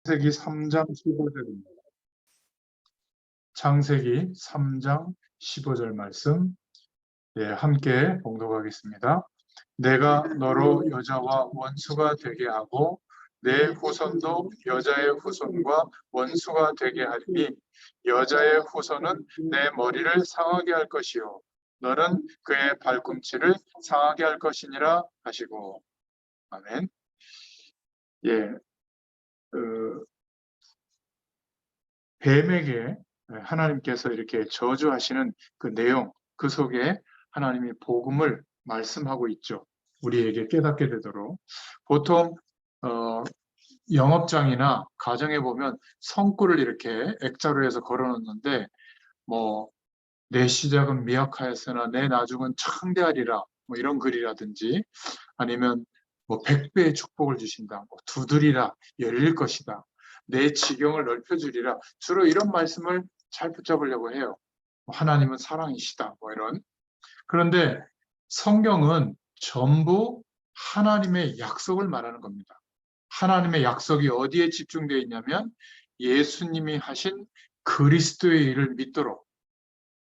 창세기 3장 15절입니다. 창세기 3장 15절 말씀 함께 봉독하겠습니다. 내가 너로 여자와 원수가 되게 하고 내 후손도 여자의 후손과 원수가 되게 하리니 여자의 후손은 내 머리를 상하게 할 것이요 너는 그의 발꿈치를 상하게 할 것이니라 하시고. 아멘. 예, 뱀에게 하나님께서 이렇게 저주하시는 그 내용, 그 속에 하나님이 복음을 말씀하고 있죠. 우리에게 깨닫게 되도록. 보통 영업장이나 가정에 보면 성구를 이렇게 액자로 해서 걸어놓는데 내 시작은 미약하였으나 내 나중은 창대하리라 이런 글이라든지, 아니면 100배의 축복을 주신다, 두드리라 열릴 것이다, 내 지경을 넓혀주리라, 주로 이런 말씀을 잘 붙잡으려고 해요. 하나님은 사랑이시다 이런. 그런데 성경은 전부 하나님의 약속을 말하는 겁니다. 하나님의 약속이 어디에 집중되어 있냐면 예수님이 하신 그리스도의 일을 믿도록.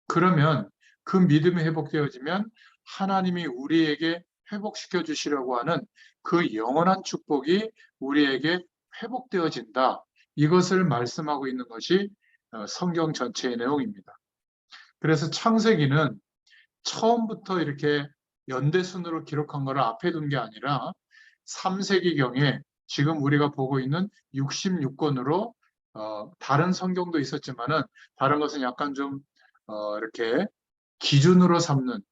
그러면 그 믿음이 회복되어지면 하나님이 우리에게 회복시켜 주시려고 하는 그 영원한 축복이 우리에게 회복되어진다. 이것을 말씀하고 있는 것이 성경 전체의 내용입니다. 그래서 창세기는 처음부터 이렇게 연대순으로 기록한 것을 앞에 둔 게 아니라 3세기경에 지금 우리가 보고 있는 66권으로 다른 성경도 있었지만은 다른 것은 약간 좀 이렇게 기준으로 삼는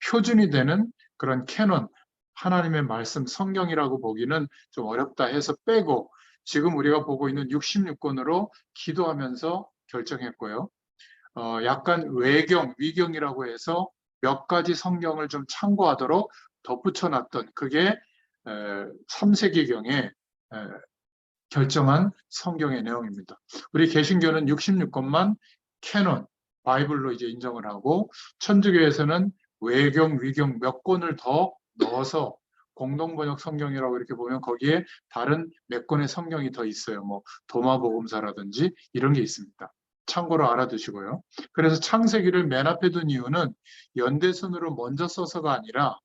표준이 되는 그런 캐논, 하나님의 말씀 성경이라고 보기는 좀 어렵다 해서 빼고 지금 우리가 보고 있는 66권으로 기도하면서 결정했고요. 약간 외경, 위경이라고 해서 몇 가지 성경을 좀 참고하도록 덧붙여놨던 그게 3세기경에 결정한 성경의 내용입니다. 우리 개신교는 66권만 캐논, 바이블로 이제 인정을 하고, 천주교에서는 외경, 위경 몇 권을 더 넣어서 공동번역 성경이라고 이렇게 보면 거기에 다른 몇 권의 성경이 더 있어요. 도마복음사라든지 이런 게 있습니다. 참고로 알아두시고요. 그래서 창세기를 맨 앞에 둔 이유는 연대순으로 먼저 써서가 아니라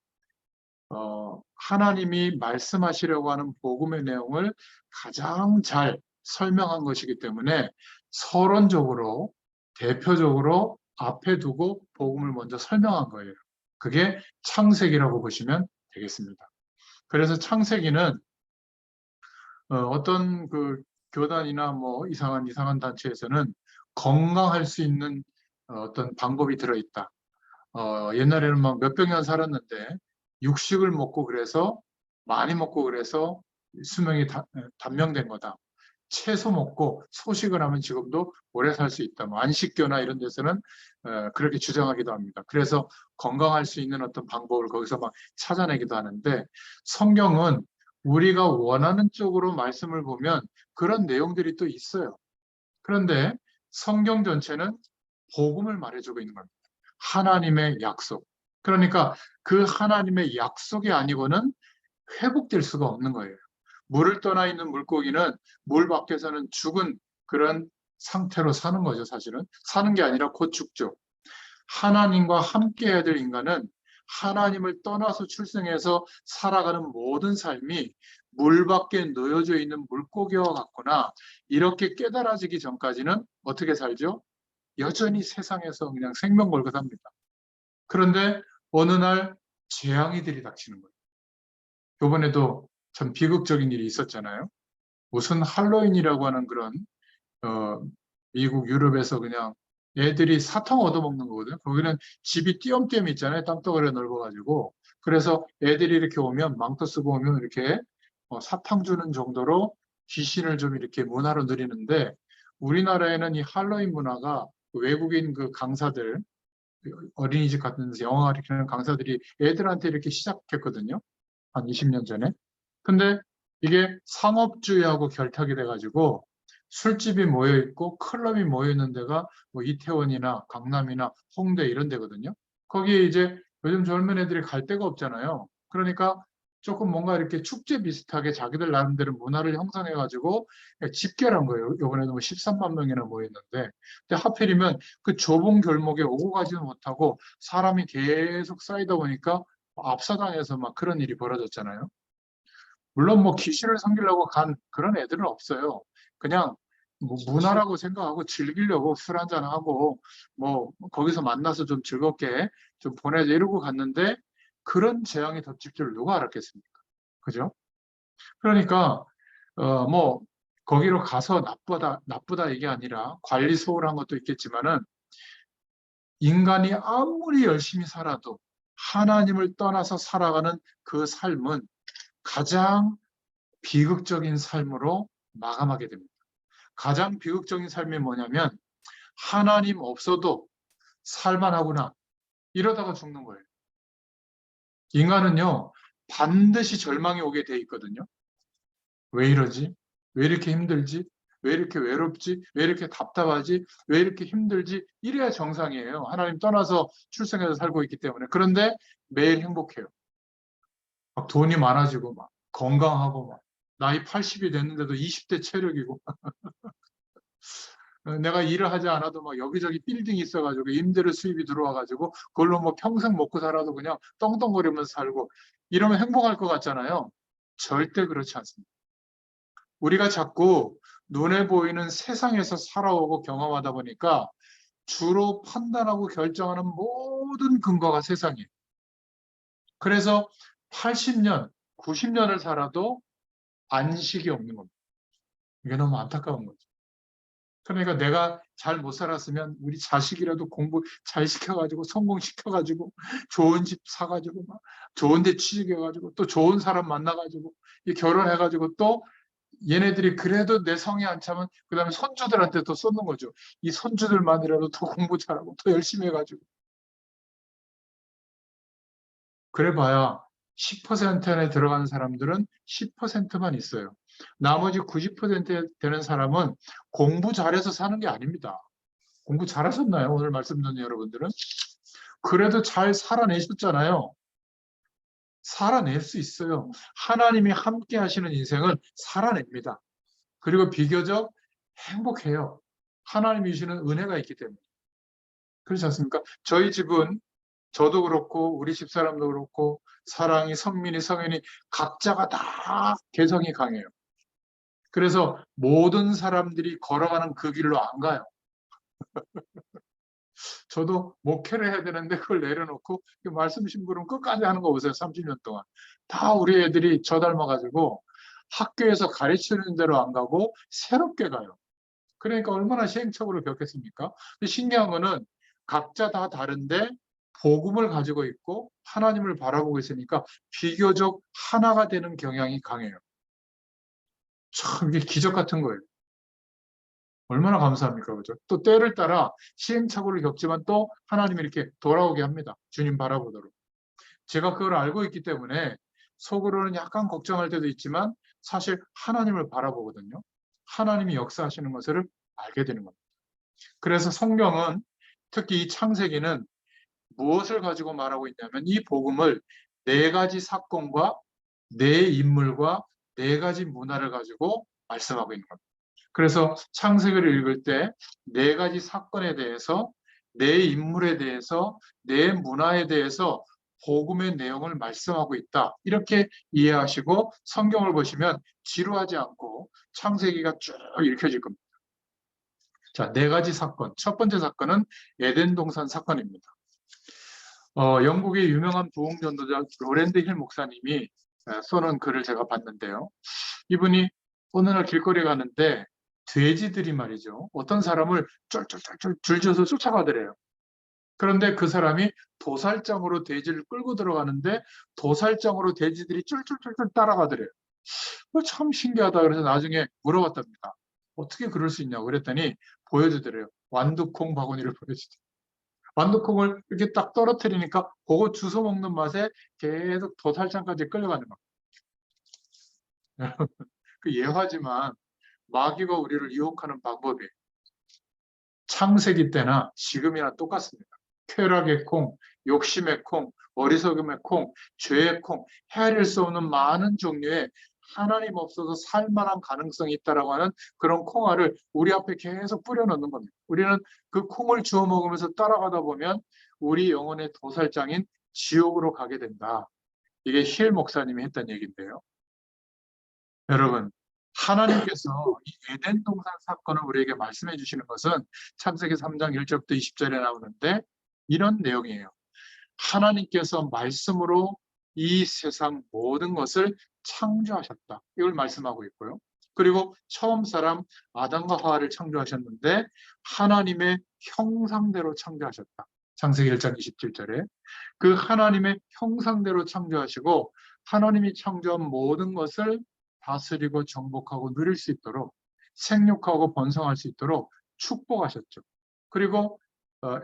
하나님이 말씀하시려고 하는 복음의 내용을 가장 잘 설명한 것이기 때문에 서론적으로, 대표적으로 앞에 두고 복음을 먼저 설명한 거예요. 그게 창세기라고 보시면 되겠습니다. 그래서 창세기는 어떤 그 교단이나 이상한 단체에서는 건강할 수 있는 어떤 방법이 들어있다. 옛날에는 몇백 년 살았는데 육식을 먹고 그래서 많이 먹고 그래서 수명이 단명된 거다. 채소 먹고 소식을 하면 지금도 오래 살 수 있다. 안식교나 이런 데서는 그렇게 주장하기도 합니다. 그래서 건강할 수 있는 어떤 방법을 거기서 막 찾아내기도 하는데, 성경은 우리가 원하는 쪽으로 말씀을 보면 그런 내용들이 또 있어요. 그런데 성경 전체는 복음을 말해주고 있는 겁니다. 하나님의 약속. 그러니까 그 하나님의 약속이 아니고는 회복될 수가 없는 거예요. 물을 떠나 있는 물고기는 물 밖에서는 죽은 그런 상태로 사는 거죠, 사실은. 사는 게 아니라 곧 죽죠. 하나님과 함께 해야 될 인간은 하나님을 떠나서 출생해서 살아가는 모든 삶이 물 밖에 놓여져 있는 물고기와 같구나, 이렇게 깨달아지기 전까지는 어떻게 살죠? 여전히 세상에서 그냥 생명 걸고 삽니다. 그런데 어느 날 재앙이 들이닥치는 거예요. 이번에도 참 비극적인 일이 있었잖아요. 무슨 할로윈이라고 하는 그런 미국, 유럽에서 그냥 애들이 사탕 얻어먹는 거거든요. 거기는 집이 띄엄띄엄 있잖아요. 땅덩어리가 넓어가지고. 그래서 애들이 이렇게 오면, 망토 쓰고 오면 이렇게 사탕 주는 정도로 귀신을 좀 이렇게 문화로 누리는데, 우리나라에는 이 할로윈 문화가 외국인 그 강사들, 어린이집 같은 데서 영어 가르치는 강사들이 애들한테 이렇게 시작했거든요. 한 20년 전에. 근데 이게 상업주의하고 결탁이 돼가지고 술집이 모여있고 클럽이 모여있는 데가 이태원이나 강남이나 홍대 이런 데거든요. 거기에 이제 요즘 젊은 애들이 갈 데가 없잖아요. 그러니까 조금 뭔가 이렇게 축제 비슷하게 자기들 나름대로 문화를 형성해가지고 집결한 거예요. 이번에도 뭐 13만 명이나 모였는데, 근데 하필이면 그 좁은 골목에 오고 가지도 못하고 사람이 계속 쌓이다 보니까 압사당해서 막 그런 일이 벌어졌잖아요. 물론 뭐 귀신을 섬기려고 간 그런 애들은 없어요. 그냥 뭐 문화라고 생각하고 즐기려고 술 한잔하고 뭐 거기서 만나서 좀 즐겁게 좀 보내자 이러고 갔는데 그런 재앙이 덮칠 줄 누가 알았겠습니까? 그죠? 그러니까 뭐 거기로 가서 나쁘다 이게 아니라 관리 소홀한 것도 있겠지만은 인간이 아무리 열심히 살아도 하나님을 떠나서 살아가는 그 삶은 가장 비극적인 삶으로 마감하게 됩니다. 가장 비극적인 삶이 뭐냐면 하나님 없어도 살만하구나 이러다가 죽는 거예요. 인간은요 반드시 절망이 오게 돼 있거든요. 왜 이러지? 왜 이렇게 힘들지? 왜 이렇게 외롭지? 왜 이렇게 답답하지? 왜 이렇게 힘들지? 이래야 정상이에요. 하나님 떠나서 출생해서 살고 있기 때문에. 그런데 매일 행복해요. 막 돈이 많아지고 막 건강하고 막 나이 80이 됐는데도 20대 체력이고 내가 일을 하지 않아도 막 여기저기 빌딩이 있어가지고 임대료 수입이 들어와가지고 그걸로 뭐 평생 먹고 살아도 그냥 떵떵거리면서 살고 이러면 행복할 것 같잖아요. 절대 그렇지 않습니다. 우리가 자꾸 눈에 보이는 세상에서 살아오고 경험하다 보니까 주로 판단하고 결정하는 모든 근거가 세상이에요. 그래서 80년, 90년을 살아도 안식이 없는 겁니다. 이게 너무 안타까운 거죠. 그러니까 내가 잘 못 살았으면 우리 자식이라도 공부 잘 시켜가지고 성공시켜가지고 좋은 집 사가지고 막 좋은 데 취직해가지고 또 좋은 사람 만나가지고 결혼해가지고 또 얘네들이 그래도 내 성에 안 차면 그다음에 손주들한테 또 쏟는 거죠. 이 손주들만이라도 더 공부 잘하고 더 열심히 해가지고 그래봐야 10% 안에 들어가는 사람들은 10%만 있어요. 나머지 90% 되는 사람은 공부 잘해서 사는 게 아닙니다. 공부 잘하셨나요? 오늘 말씀 듣는 여러분들은? 그래도 잘 살아내셨잖아요. 살아낼 수 있어요. 하나님이 함께 하시는 인생은 살아냅니다. 그리고 비교적 행복해요. 하나님이 주시는 은혜가 있기 때문에. 그렇지 않습니까? 저희 집은 저도 그렇고 우리 집사람도 그렇고 사랑이 성민이 성현이 각자가 다 개성이 강해요. 그래서 모든 사람들이 걸어가는 그 길로 안 가요. 저도 목회를 해야 되는데 그걸 내려놓고 말씀 심부름 끝까지 하는 거 보세요. 30년 동안. 다 우리 애들이 저 닮아가지고 학교에서 가르치는 대로 안 가고 새롭게 가요. 그러니까 얼마나 시행착오를 겪겠습니까? 근데 신기한 거는 각자 다 다른데 복음을 가지고 있고 하나님을 바라보고 있으니까 비교적 하나가 되는 경향이 강해요. 참 이게 기적 같은 거예요. 얼마나 감사합니까? 그죠? 또 때를 따라 시행착오를 겪지만 또 하나님이 이렇게 돌아오게 합니다. 주님 바라보도록. 제가 그걸 알고 있기 때문에 속으로는 약간 걱정할 때도 있지만 사실 하나님을 바라보거든요. 하나님이 역사하시는 것을 알게 되는 겁니다. 그래서 성경은 특히 이 창세기는 무엇을 가지고 말하고 있냐면 이 복음을 네 가지 사건과 네 인물과 네 가지 문화를 가지고 말씀하고 있는 겁니다. 그래서 창세기를 읽을 때 네 가지 사건에 대해서 네 인물에 대해서 네 문화에 대해서 복음의 내용을 말씀하고 있다. 이렇게 이해하시고 성경을 보시면 지루하지 않고 창세기가 쭉 읽혀질 겁니다. 자, 네 가지 사건. 첫 번째 사건은 에덴 동산 사건입니다. 영국의 유명한 부흥전도자 로랜드 힐 목사님이 써놓은 글을 제가 봤는데요. 이분이 어느 날 길거리 가는데 돼지들이 말이죠. 어떤 사람을 쫄쫄쫄쫄 줄져서 쫓아가더래요. 그런데 그 사람이 도살장으로 돼지를 끌고 들어가는데 도살장으로 돼지들이 쫄쫄쫄쫄 따라가더래요. 참 신기하다. 그래서 나중에 물어봤답니다. 어떻게 그럴 수 있냐고 그랬더니 보여주더래요. 완두콩 바구니를 보여주더래요. 완두콩을 이렇게 딱 떨어뜨리니까 그거 주워 먹는 맛에 계속 도살장까지 끌려가는 겁니다. 그 예화지만 마귀가 우리를 유혹하는 방법이 창세기 때나 지금이나 똑같습니다. 쾌락의 콩, 욕심의 콩, 어리석음의 콩, 죄의 콩, 헤아릴 수 없는 많은 종류의 하나님 없어서 살만한 가능성이 있다라고 하는 그런 콩알을 우리 앞에 계속 뿌려놓는 겁니다. 우리는 그 콩을 주워 먹으면서 따라가다 보면 우리 영혼의 도살장인 지옥으로 가게 된다. 이게 힐 목사님이 했던 얘기인데요. 여러분, 하나님께서 이 에덴 동산 사건을 우리에게 말씀해 주시는 것은 창세기 3장 1절부터 20절에 나오는데 이런 내용이에요. 하나님께서 말씀으로 이 세상 모든 것을 창조하셨다. 이걸 말씀하고 있고요. 그리고 처음 사람 아담과 하와를 창조하셨는데 하나님의 형상대로 창조하셨다. 창세기 1장 27절에 그 하나님의 형상대로 창조하시고 하나님이 창조한 모든 것을 다스리고 정복하고 누릴 수 있도록 생육하고 번성할 수 있도록 축복하셨죠. 그리고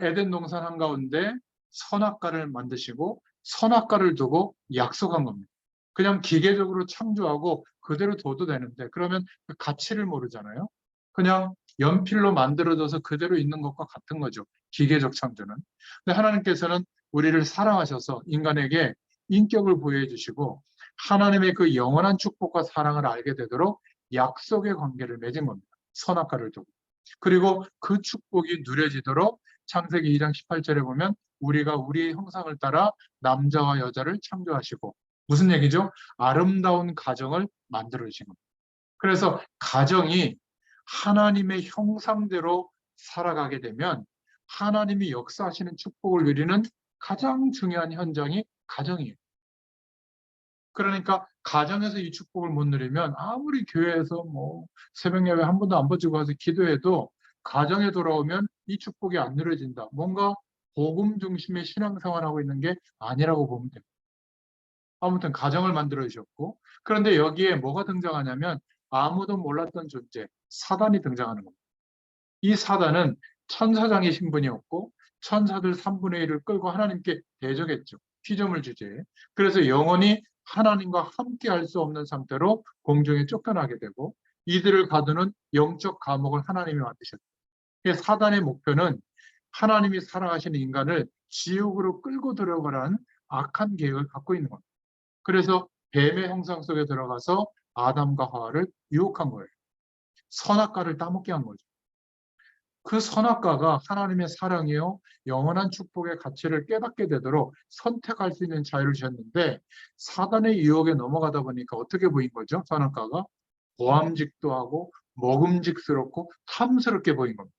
에덴 동산 한가운데 선악과를 만드시고 선악과를 두고 약속한 겁니다. 그냥 기계적으로 창조하고 그대로 둬도 되는데 그러면 그 가치를 모르잖아요. 그냥 연필로 만들어져서 그대로 있는 것과 같은 거죠. 기계적 창조는. 근데 하나님께서는 우리를 사랑하셔서 인간에게 인격을 부여해 주시고 하나님의 그 영원한 축복과 사랑을 알게 되도록 약속의 관계를 맺은 겁니다. 선악과를 두고. 그리고 그 축복이 누려지도록 창세기 2장 18절에 보면 우리가 우리의 형상을 따라 남자와 여자를 창조하시고 무슨 얘기죠? 아름다운 가정을 만들어 주신 겁니다. 그래서 가정이 하나님의 형상대로 살아가게 되면 하나님이 역사하시는 축복을 누리는 가장 중요한 현장이 가정이에요. 그러니까 가정에서 이 축복을 못 누리면 아무리 교회에서 뭐 새벽 예배 한 번도 안 빠지고 가서 기도해도 가정에 돌아오면 이 축복이 안 누려진다. 뭔가 복음 중심의 신앙생활하고 있는 게 아니라고 보면 됩니다. 아무튼 가정을 만들어 주셨고 그런데 여기에 뭐가 등장하냐면 아무도 몰랐던 존재 사단이 등장하는 겁니다. 이 사단은 천사장의 신분이었고 천사들 3분의 1을 끌고 하나님께 대적했죠. 피조물 주제에. 그래서 영원히 하나님과 함께 할 수 없는 상태로 공중에 쫓겨나게 되고 이들을 가두는 영적 감옥을 하나님이 만드셨죠. 사단의 목표는 하나님이 사랑하시는 인간을 지옥으로 끌고 들어가라는 악한 계획을 갖고 있는 겁니다. 그래서 뱀의 형상 속에 들어가서 아담과 하와를 유혹한 거예요. 선악과를 따먹게 한 거죠. 그 선악과가 하나님의 사랑이요 영원한 축복의 가치를 깨닫게 되도록 선택할 수 있는 자유를 주셨는데 사단의 유혹에 넘어가다 보니까 어떻게 보인 거죠? 선악과가 보암직도 하고 먹음직스럽고 탐스럽게 보인 겁니다.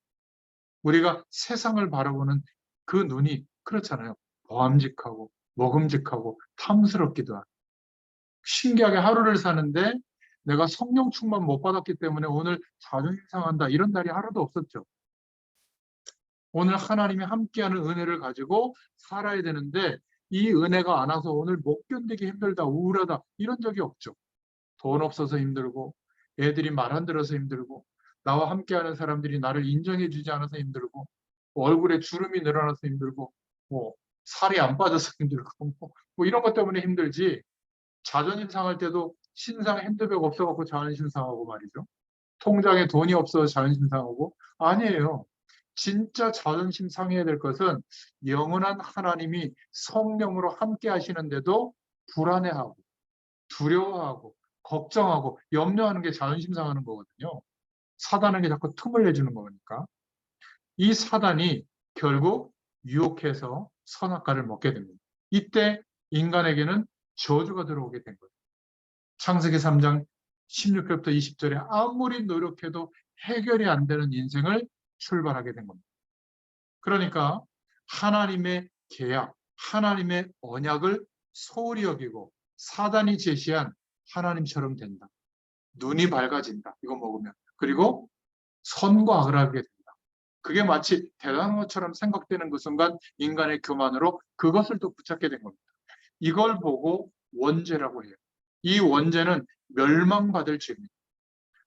우리가 세상을 바라보는 그 눈이 그렇잖아요. 보암직하고 먹음직하고 탐스럽기도 하고 신기하게 하루를 사는데 내가 성령 충만 못 받았기 때문에 오늘 자존심 상한다 이런 날이 하루도 없었죠. 오늘 하나님이 함께하는 은혜를 가지고 살아야 되는데 이 은혜가 안 와서 오늘 못 견디기 힘들다, 우울하다 이런 적이 없죠. 돈 없어서 힘들고 애들이 말 안 들어서 힘들고 나와 함께하는 사람들이 나를 인정해 주지 않아서 힘들고 얼굴에 주름이 늘어나서 힘들고 뭐 살이 안 빠져서 힘들고 뭐 이런 것 때문에 힘들지 자존심 상할 때도 신상 핸드백 없어갖고 자존심 상하고 말이죠. 통장에 돈이 없어서 자존심 상하고 아니에요. 진짜 자존심 상해야 될 것은 영원한 하나님이 성령으로 함께 하시는데도 불안해하고 두려워하고 걱정하고 염려하는 게 자존심 상하는 거거든요. 사단에게 자꾸 틈을 내주는 거니까. 이 사단이 결국 유혹해서 선악과를 먹게 됩니다. 이때 인간에게는 저주가 들어오게 된 거예요. 창세기 3장 16절부터 20절에 아무리 노력해도 해결이 안 되는 인생을 출발하게 된 겁니다. 그러니까 하나님의 계약, 하나님의 언약을 소홀히 여기고 사단이 제시한 하나님처럼 된다. 눈이 밝아진다. 이거 먹으면. 그리고 선과 악을 하게 된다. 그게 마치 대단한 것처럼 생각되는 그 순간 인간의 교만으로 그것을 또 붙잡게 된 겁니다. 이걸 보고 원죄라고 해요. 이 원죄는 멸망받을 죄입니다.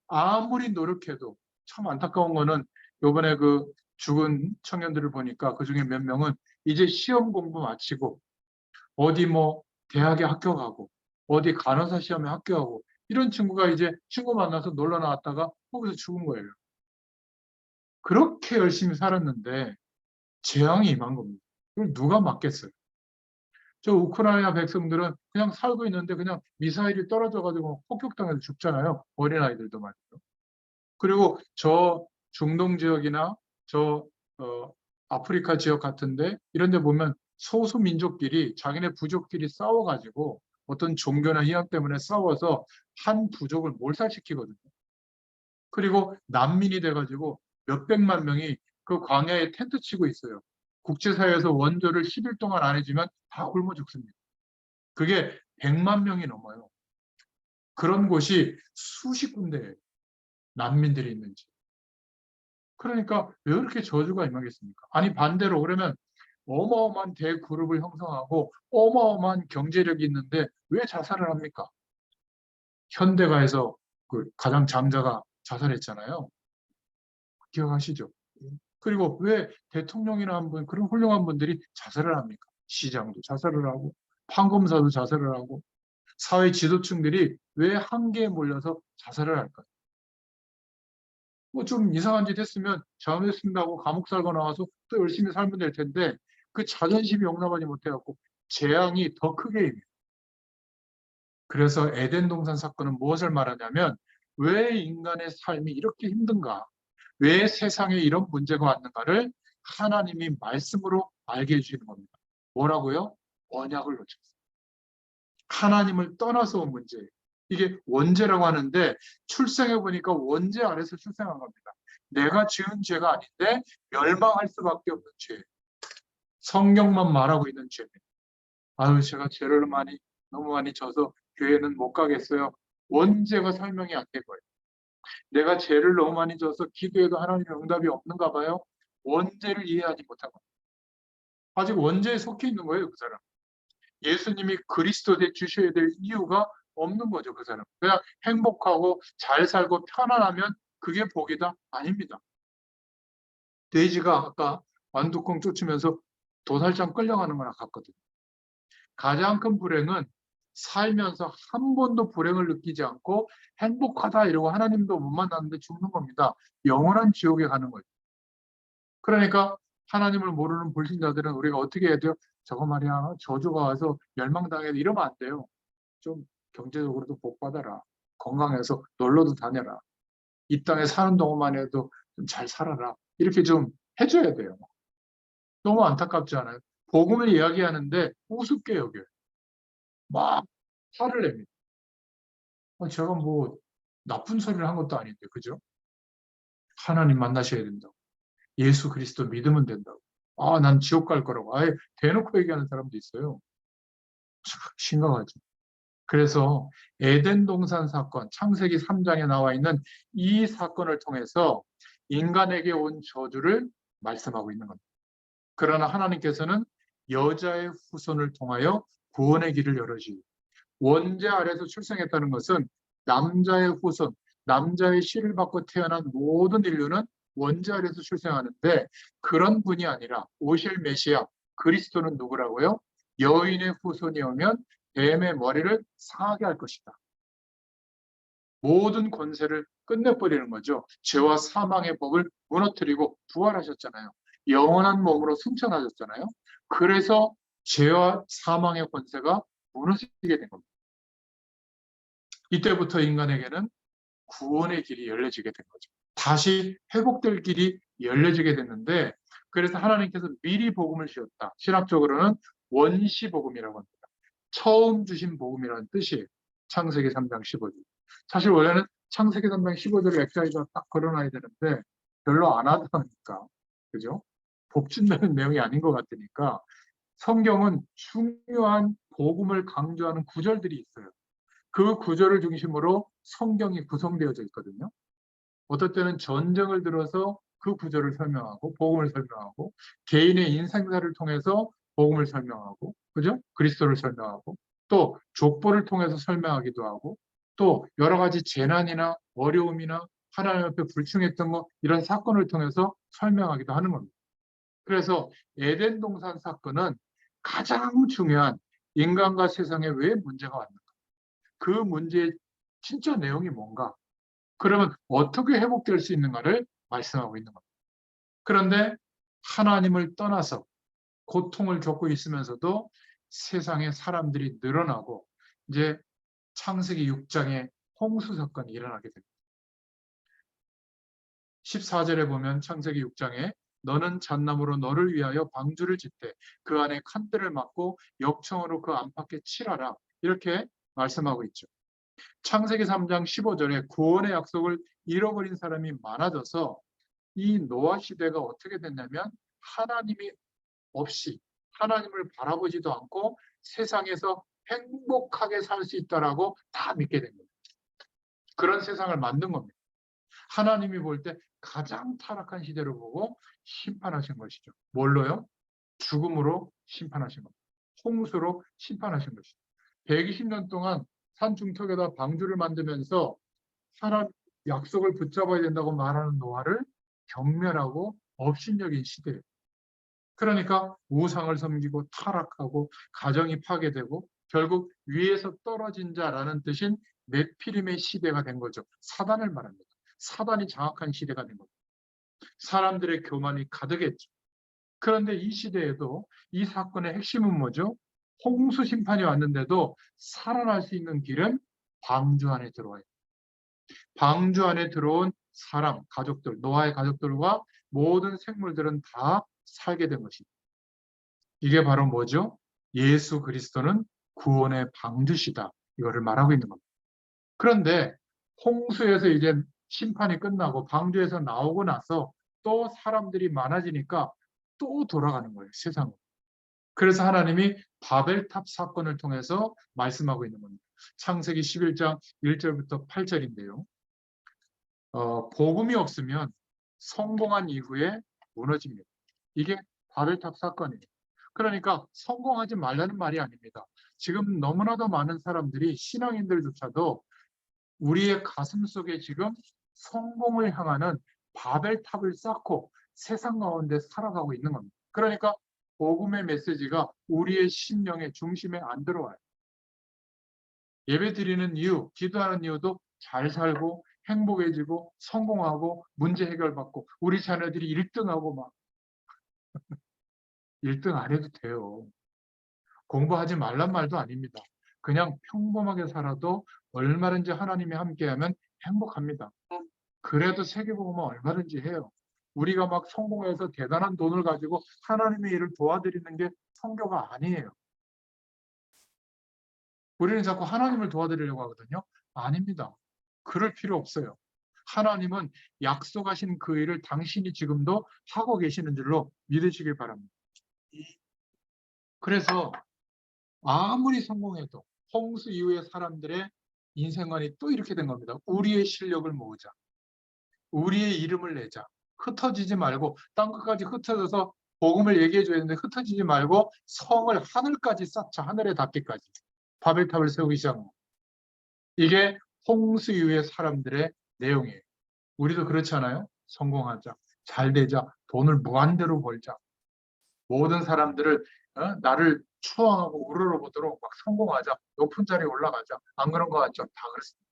아무리 노력해도 참 안타까운 거는 요번에 그 죽은 청년들을 보니까 그중에 몇 명은 이제 시험 공부 마치고 어디 뭐 대학에 합격하고 어디 간호사 시험에 합격하고 이런 친구가 이제 친구 만나서 놀러 나왔다가 거기서 죽은 거예요. 그렇게 열심히 살았는데 재앙이 임한 겁니다. 이걸 누가 막겠어요? 저 우크라이나 백성들은 그냥 살고 있는데 그냥 미사일이 떨어져가지고 폭격당해서 죽잖아요. 어린아이들도 말이죠. 그리고 저 중동 지역이나 저 아프리카 지역 같은데 이런 데 보면 소수 민족끼리 자기네 부족끼리 싸워가지고 어떤 종교나 이양 때문에 싸워서 한 부족을 몰살시키거든요. 그리고 난민이 돼가지고 몇백만 명이 그 광야에 텐트 치고 있어요. 국제사회에서 원조를 10일 동안 안 해주면 다 굶어 죽습니다. 그게 100만 명이 넘어요. 그런 곳이 수십 군데 난민들이 있는지. 그러니까 왜 그렇게 저주가 임하겠습니까? 아니 반대로 그러면 어마어마한 대그룹을 형성하고 어마어마한 경제력이 있는데 왜 자살을 합니까? 현대가에서 그 가장 장자가 자살했잖아요. 기억하시죠? 그리고 왜 대통령이나 한 분, 그런 훌륭한 분들이 자살을 합니까? 시장도 자살을 하고, 판검사도 자살을 하고, 사회 지도층들이 왜 한계에 몰려서 자살을 할까요? 뭐 좀 이상한 짓 했으면 잘못했습니다 하고 감옥 살고 나와서 또 열심히 살면 될 텐데, 그 자존심이 용납하지 못해갖고 재앙이 더 크게 임해요. 그래서 에덴 동산 사건은 무엇을 말하냐면, 왜 인간의 삶이 이렇게 힘든가? 왜 세상에 이런 문제가 왔는가를 하나님이 말씀으로 알게 해주시는 겁니다. 뭐라고요? 언약을 놓쳤어요. 하나님을 떠나서 온 문제예요. 이게 원죄라고 하는데 출생해 보니까 원죄 아래서 출생한 겁니다. 내가 지은 죄가 아닌데 멸망할 수밖에 없는 죄. 성경만 말하고 있는 죄입니다. 아유, 제가 죄를 너무 많이 져서 교회는 못 가겠어요. 원죄가 설명이 안 된 거예요. 내가 죄를 너무 많이 져서 기도해도 하나님의 응답이 없는가 봐요. 원죄를 이해하지 못한 겁니다. 아직 원죄에 속해 있는 거예요, 그 사람. 예수님이 그리스도 되 주셔야 될 이유가 없는 거죠, 그 사람. 그냥 행복하고 잘 살고 편안하면 그게 복이다? 아닙니다. 돼지가 아까 완두콩 쫓으면서 도살장 끌려가는 거나 같거든요. 가장 큰 불행은 살면서 한 번도 불행을 느끼지 않고 행복하다 이러고 하나님도 못 만났는데 죽는 겁니다. 영원한 지옥에 가는 거예요. 그러니까 하나님을 모르는 불신자들은 우리가 어떻게 해야 돼요? 저거 말이야, 저주가 와서 멸망당해도 이러면 안 돼요. 좀 경제적으로도 복 받아라. 건강해서 놀러도 다녀라. 이 땅에 사는 동안만 해도 좀 잘 살아라. 이렇게 좀 해줘야 돼요. 너무 안타깝지 않아요? 복음을 이야기하는데 우습게 여겨요. 막 화를 냅니다. 제가 뭐 나쁜 소리를 한 것도 아닌데, 그죠? 하나님 만나셔야 된다고. 예수 그리스도 믿으면 된다고. 아, 난 지옥 갈 거라고. 아예 대놓고 얘기하는 사람도 있어요. 심각하죠. 그래서 에덴 동산 사건, 창세기 3장에 나와 있는 이 사건을 통해서 인간에게 온 저주를 말씀하고 있는 겁니다. 그러나 하나님께서는 여자의 후손을 통하여 구원의 길을 열어주고 원죄 아래서 출생했다는 것은 남자의 후손, 남자의 씨를 받고 태어난 모든 인류는 원죄 아래서 출생하는데 그런 분이 아니라 오실 메시아 그리스도는 누구라고요? 여인의 후손이 오면 뱀의 머리를 상하게 할 것이다. 모든 권세를 끝내버리는 거죠. 죄와 사망의 법을 무너뜨리고 부활하셨잖아요. 영원한 몸으로 승천하셨잖아요. 그래서 죄와 사망의 권세가 무너지게 된 겁니다. 이때부터 인간에게는 구원의 길이 열려지게 된 거죠. 다시 회복될 길이 열려지게 됐는데 그래서 하나님께서 미리 복음을 주셨다. 신학적으로는 원시 복음이라고 합니다. 처음 주신 복음이라는 뜻이에요. 창세기 3장 15절. 사실 원래는 창세기 3장 15절을 엑사이즈가 딱 걸어놔야 되는데 별로 안 하다니까. 그죠? 복 준다는 내용이 아닌 것 같으니까 성경은 중요한 복음을 강조하는 구절들이 있어요. 그 구절을 중심으로 성경이 구성되어져 있거든요. 어떨 때는 전쟁을 들어서 그 구절을 설명하고 복음을 설명하고 개인의 인생사를 통해서 복음을 설명하고 그죠? 그리스도를 설명하고 또 족보를 통해서 설명하기도 하고 또 여러 가지 재난이나 어려움이나 하나님 앞에 불충했던 거 이런 사건을 통해서 설명하기도 하는 겁니다. 그래서 에덴 동산 사건은 가장 중요한 인간과 세상에 왜 문제가 왔는가? 그 문제의 진짜 내용이 뭔가? 그러면 어떻게 회복될 수 있는가를 말씀하고 있는 겁니다. 그런데 하나님을 떠나서 고통을 겪고 있으면서도 세상에 사람들이 늘어나고 이제 창세기 6장에 홍수 사건이 일어나게 됩니다. 14절에 보면 창세기 6장에 너는 잣나무로 너를 위하여 방주를 짓되 그 안에 칸들을 막고 역청으로 그 안팎에 칠하라. 이렇게 말씀하고 있죠. 창세기 3장 15절에 구원의 약속을 잃어버린 사람이 많아져서 이 노아 시대가 어떻게 됐냐면 하나님이 없이 하나님을 바라보지도 않고 세상에서 행복하게 살 수 있다라고 다 믿게 된 거예요. 그런 세상을 만든 겁니다. 하나님이 볼 때 가장 타락한 시대로 보고 심판하신 것이죠. 뭘로요? 죽음으로 심판하신 겁니다. 홍수로 심판하신 것이죠. 120년 동안 산중턱에다 방주를 만들면서 하나님 약속을 붙잡아야 된다고 말하는 노아를 경멸하고 업신여긴 시대예요. 그러니까 우상을 섬기고 타락하고 가정이 파괴되고 결국 위에서 떨어진 자라는 뜻인 네피림의 시대가 된 거죠. 사단을 말합니다. 사단이 장악한 시대가 된 겁니다. 사람들의 교만이 가득했죠. 그런데 이 시대에도 이 사건의 핵심은 뭐죠? 홍수 심판이 왔는데도 살아날 수 있는 길은 방주 안에 들어와요. 방주 안에 들어온 사람, 가족들, 노아의 가족들과 모든 생물들은 다 살게 된 것입니다. 이게 바로 뭐죠? 예수 그리스도는 구원의 방주시다. 이거를 말하고 있는 겁니다. 그런데 홍수에서 이제 심판이 끝나고 방주에서 나오고 나서 또 사람들이 많아지니까 또 돌아가는 거예요, 세상으로. 그래서 하나님이 바벨탑 사건을 통해서 말씀하고 있는 겁니다. 창세기 11장 1절부터 8절인데요. 복음이 없으면 성공한 이후에 무너집니다. 이게 바벨탑 사건이에요. 그러니까 성공하지 말라는 말이 아닙니다. 지금 너무나도 많은 사람들이 신앙인들조차도 우리의 가슴 속에 지금 성공을 향하는 바벨탑을 쌓고 세상 가운데 살아가고 있는 겁니다. 그러니까 복음의 메시지가 우리의 심령의 중심에 안 들어와요. 예배 드리는 이유, 기도하는 이유도 잘 살고 행복해지고 성공하고 문제 해결받고 우리 자녀들이 1등하고 막 1등 안 해도 돼요. 공부하지 말란 말도 아닙니다. 그냥 평범하게 살아도 얼마든지 하나님이 함께하면 행복합니다. 그래도 세계복음은 얼마든지 해요. 우리가 막 성공해서 대단한 돈을 가지고 하나님의 일을 도와드리는 게 선교가 아니에요. 우리는 자꾸 하나님을 도와드리려고 하거든요. 아닙니다. 그럴 필요 없어요. 하나님은 약속하신 그 일을 당신이 지금도 하고 계시는 줄로 믿으시길 바랍니다. 그래서 아무리 성공해도 홍수 이후의 사람들의 인생관이 또 이렇게 된 겁니다. 우리의 실력을 모으자. 우리의 이름을 내자. 흩어지지 말고 땅끝까지 흩어져서 복음을 얘기해 줘야 되는데 흩어지지 말고 성을 하늘까지 쌓자. 하늘에 닿기까지. 바벨탑을 세우기 시작합니다. 이게 홍수 이후의 사람들의 내용이에요. 우리도 그렇지 않아요? 성공하자. 잘 되자. 돈을 무한대로 벌자. 모든 사람들을 나를 추앙하고 우러러보도록 막 성공하자. 높은 자리에 올라가자. 안 그런 것 같죠? 다 그렇습니다.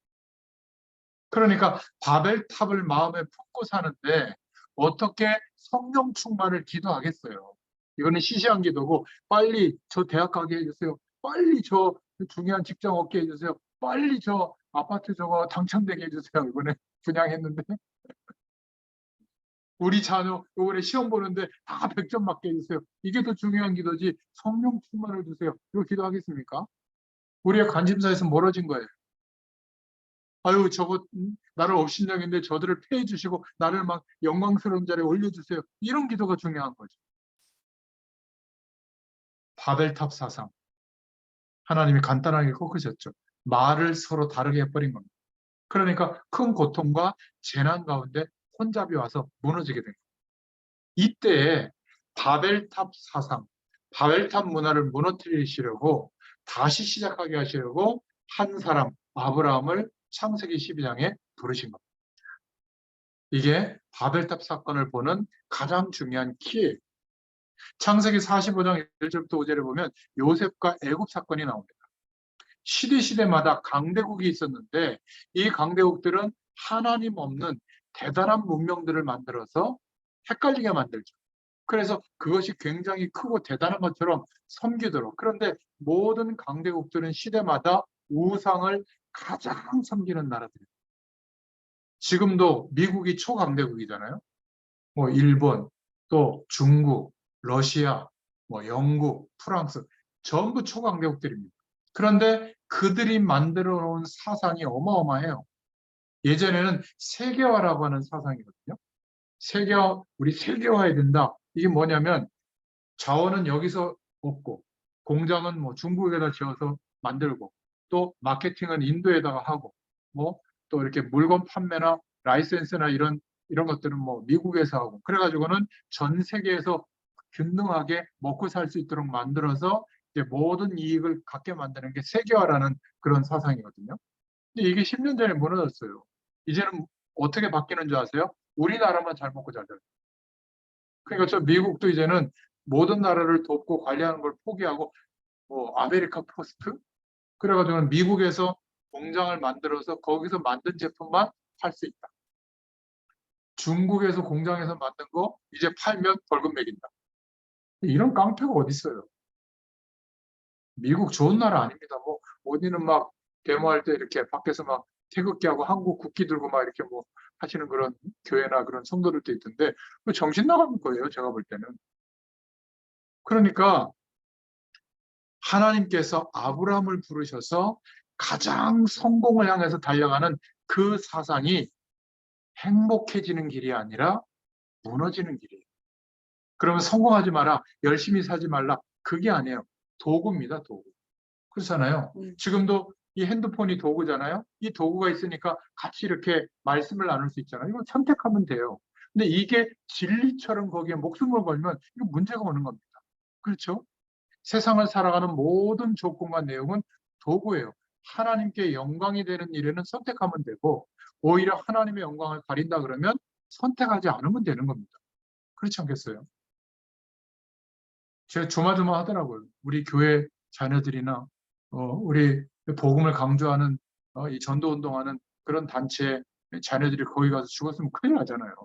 그러니까 바벨탑을 마음에 품고 사는데 어떻게 성령 충만을 기도하겠어요? 이거는 시시한 기도고 빨리 저 대학 가게 해주세요. 빨리 저 중요한 직장 얻게 해주세요. 빨리 저 아파트 저거 당첨되게 해주세요. 이번에 분양했는데 우리 자녀 이번에 시험 보는데 다 100점 맞게 해주세요. 이게 더 중요한 기도지 성령 충만을 주세요. 이거 기도하겠습니까? 우리의 관심사에서 멀어진 거예요. 아유 저거 나를 업신여긴데 저들을 폐해 주시고 나를 막 영광스러운 자리에 올려주세요. 이런 기도가 중요한 거죠. 바벨탑 사상. 하나님이 간단하게 꺾으셨죠. 말을 서로 다르게 해버린 겁니다. 그러니까 큰 고통과 재난 가운데 혼잡이 와서 무너지게 된 거예요. 이때에 바벨탑 사상, 바벨탑 문화를 무너뜨리시려고 다시 시작하게 하시려고 한 사람, 아브라함을 창세기 12장에 부르신 겁니다. 이게 바벨탑 사건을 보는 가장 중요한 키예요. 창세기 45장 1절부터 5절에 보면 요셉과 애굽 사건이 나옵니다. 시대마다 강대국이 있었는데 이 강대국들은 하나님 없는 대단한 문명들을 만들어서 헷갈리게 만들죠. 그래서 그것이 굉장히 크고 대단한 것처럼 섬기도록. 그런데 모든 강대국들은 시대마다 우상을 가장 섬기는 나라들이에요. 지금도 미국이 초강대국이잖아요. 뭐 일본, 또 중국, 러시아, 뭐 영국, 프랑스 전부 초강대국들입니다. 그런데 그들이 만들어 놓은 사상이 어마어마해요. 예전에는 세계화라고 하는 사상이거든요. 우리 세계화해야 된다. 이게 뭐냐면 자원은 여기서 얻고 공장은 뭐 중국에다 지어서 만들고 또 마케팅은 인도에다가 하고 뭐 또 이렇게 물건 판매나 라이센스나 이런 것들은 뭐 미국에서 하고 그래가지고는 전 세계에서 균등하게 먹고 살 수 있도록 만들어서 이제 모든 이익을 갖게 만드는 게 세계화라는 그런 사상이거든요. 근데 이게 10년 전에 무너졌어요. 이제는 어떻게 바뀌는 줄 아세요? 우리나라만 잘 먹고 잘 살아요. 그러니까 저 미국도 이제는 모든 나라를 돕고 관리하는 걸 포기하고 뭐 아메리카 포스트 그래가지고 미국에서 공장을 만들어서 거기서 만든 제품만 팔 수 있다. 중국에서 공장에서 만든 거 이제 팔면 벌금 매긴다. 이런 깡패가 어디 있어요? 미국 좋은 나라 아닙니다. 뭐 어디는 막 데모할 때 이렇게 밖에서 막 태극기하고 한국 국기 들고 막 이렇게 뭐 하시는 그런 교회나 그런 성도들도 있던데 정신 나가는 거예요. 제가 볼 때는. 그러니까 하나님께서 아브라함을 부르셔서 가장 성공을 향해서 달려가는 그 사상이 행복해지는 길이 아니라 무너지는 길이에요. 그러면 성공하지 마라, 열심히 사지 말라. 그게 아니에요. 도구입니다, 도구. 그렇잖아요. 지금도 이 핸드폰이 도구잖아요. 이 도구가 있으니까 같이 이렇게 말씀을 나눌 수 있잖아요. 이거 선택하면 돼요. 근데 이게 진리처럼 거기에 목숨을 걸면 이거 문제가 오는 겁니다. 그렇죠? 세상을 살아가는 모든 조건과 내용은 도구예요. 하나님께 영광이 되는 일에는 선택하면 되고 오히려 하나님의 영광을 가린다 그러면 선택하지 않으면 되는 겁니다. 그렇지 않겠어요? 제가 조마조마하더라고요. 우리 교회 자녀들이나 우리 복음을 강조하는 이 전도 운동하는 그런 단체 자녀들이 거기 가서 죽었으면 큰일 나잖아요.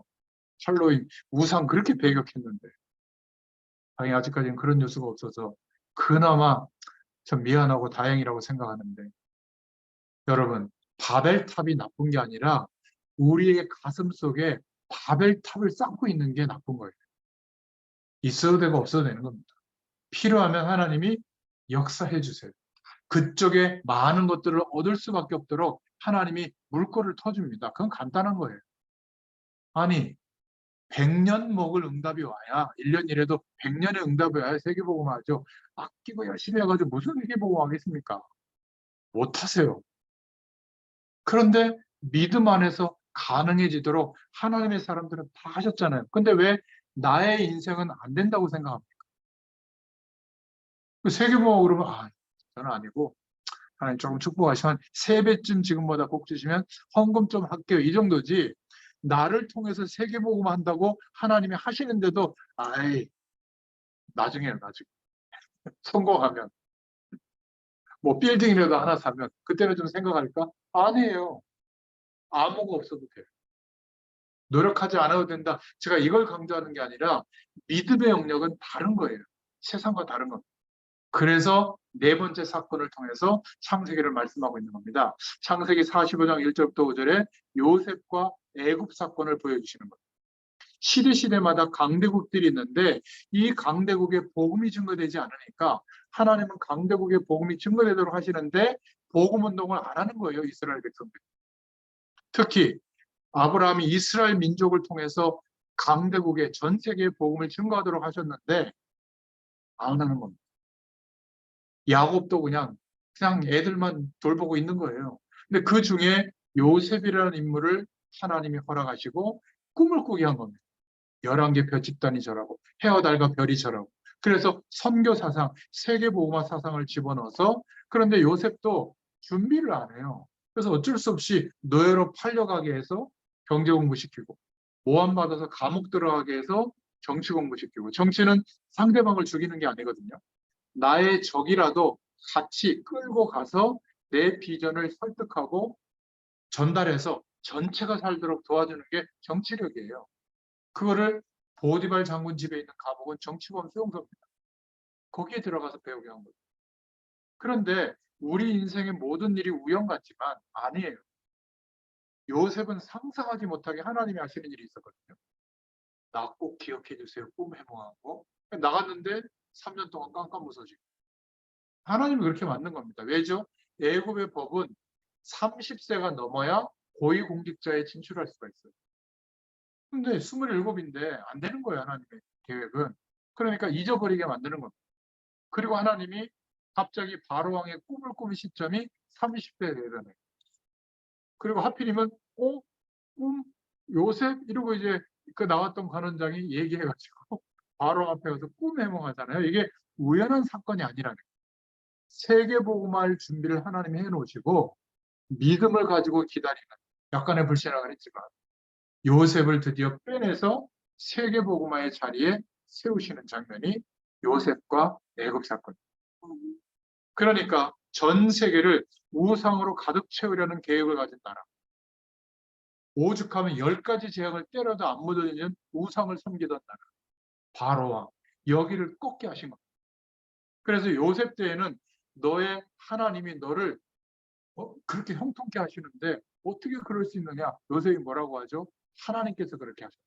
할로윈 우상 그렇게 배격했는데 다행히 아직까지는 그런 뉴스가 없어서 그나마 참 미안하고 다행이라고 생각하는데 여러분 바벨탑이 나쁜 게 아니라 우리의 가슴 속에 바벨탑을 쌓고 있는 게 나쁜 거예요. 있어도 되고 없어도 되는 겁니다. 필요하면 하나님이 역사해 주세요. 그쪽에 많은 것들을 얻을 수밖에 없도록 하나님이 물꼬를 터줍니다. 그건 간단한 거예요. 아니 100년 먹을 응답이 와야 1년 이래도 100년의 응답이 와야 세계복음 하죠. 아끼고 열심히 해가지고 무슨 세계복음 하겠습니까? 못하세요. 그런데 믿음 안에서 가능해지도록 하나님의 사람들은 다 하셨잖아요. 근데 왜 나의 인생은 안 된다고 생각합니까? 세계복음 그러면 저는 아니고 하나님 조금 축복하시면 3배쯤 지금보다 꼭 주시면 헌금 좀 할게요. 이 정도지. 나를 통해서 세계복음 한다고 하나님이 하시는데도 나중에는 나중에 성공하면 뭐 빌딩이라도 하나 사면 그때는 좀 생각할까? 아니에요. 아무거 없어도 돼요. 노력하지 않아도 된다. 제가 이걸 강조하는 게 아니라 믿음의 영역은 다른 거예요. 세상과 다른 겁니다. 그래서 네 번째 사건을 통해서 창세기를 말씀하고 있는 겁니다. 창세기 45장 1절부터 5절에 요셉과 애굽 사건을 보여주시는 거예요. 시대마다 강대국들이 있는데 이 강대국에 복음이 증거되지 않으니까 하나님은 강대국에 복음이 증거되도록 하시는데 복음 운동을 안 하는 거예요. 이스라엘 백성들. 특히 아브라함이 이스라엘 민족을 통해서 강대국에 전 세계에 복음을 증거하도록 하셨는데 안 하는 겁니다. 야곱도 그냥 애들만 돌보고 있는 거예요. 근데 그 중에 요셉이라는 인물을 하나님이 허락하시고 꿈을 꾸게 한 겁니다. 11개 별 집단이 저라고 해와 달과 별이 저라고. 그래서 선교 사상, 세계 복음화 사상을 집어넣어서 그런데 요셉도 준비를 안 해요. 그래서 어쩔 수 없이 노예로 팔려가게 해서 경제 공부시키고 모함 받아서 감옥 들어가게 해서 정치 공부시키고 정치는 상대방을 죽이는 게 아니거든요. 나의 적이라도 같이 끌고 가서 내 비전을 설득하고 전달해서 전체가 살도록 도와주는 게 정치력이에요. 그거를 보디발 장군 집에 있는 감옥은 정치범 수용소입니다. 거기에 들어가서 배우게 한 거예요. 그런데 우리 인생의 모든 일이 우연 같지만 아니에요. 요셉은 상상하지 못하게 하나님이 하시는 일이 있었거든요. 나 꼭 기억해 주세요. 꿈 해몽하고. 나갔는데 3년 동안 깜깜무소식. 하나님이 그렇게 만든 겁니다. 왜죠? 애굽의 법은 30세가 넘어야 고위공직자에 진출할 수가 있어요. 근데 27인데 안 되는 거예요. 하나님의 계획은. 그러니까 잊어버리게 만드는 겁니다. 그리고 하나님이 갑자기 바로왕의 꿈을 꾸는 시점이 30세에 되잖아요. 그리고 하필이면 꿈 요셉 이러고 이제 그 나왔던 관원장이 얘기해가지고 바로 앞에 가서 꿈 해몽하잖아요. 이게 우연한 사건이 아니라는 거예요. 세계복음화할 준비를 하나님이 해놓으시고 믿음을 가지고 기다리는 약간의 불신앙을 했지만 요셉을 드디어 빼내서 세계복음화의 자리에 세우시는 장면이 요셉과 애굽 사건. 그러니까 전 세계를 우상으로 가득 채우려는 계획을 가진 나라. 오죽하면 10가지 재앙을 때려도 안 묻어지는 우상을 섬기던 나라. 바로왕. 여기를 꺾게 하신 겁니다. 그래서 요셉 때에는 너의 하나님이 너를 그렇게 형통케 하시는데 어떻게 그럴 수 있느냐? 요셉이 뭐라고 하죠? 하나님께서 그렇게 하셨다.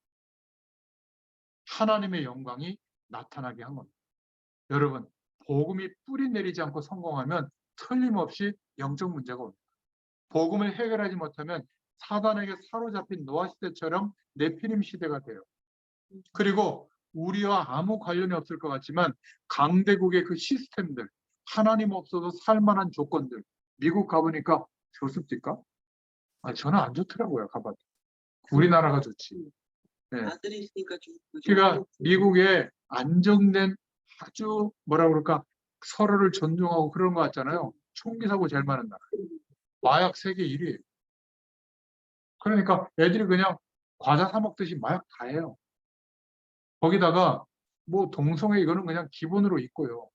하나님의 영광이 나타나게 한 겁니다. 여러분, 복음이 뿌리 내리지 않고 성공하면 틀림없이 영적 문제가 옵니다. 복음을 해결하지 못하면 사단에게 사로잡힌 노아 시대처럼 네피림 시대가 돼요. 그리고 우리와 아무 관련이 없을 것 같지만 강대국의 그 시스템들, 하나님 없어도 살만한 조건들, 미국 가보니까 좋습니까? 저는 안 좋더라고요. 가봐도. 우리나라가 좋지. 네. 아들이 있으니까 좀 그러니까 미국의 안정된 아주 뭐라 그럴까 서로를 존중하고 그런 거 같잖아요. 총기 사고 제일 많은 나라. 마약 세계 1위. 그러니까 애들이 그냥 과자 사 먹듯이 마약 다 해요. 거기다가 뭐 동성애 이거는 그냥 기본으로 있고요.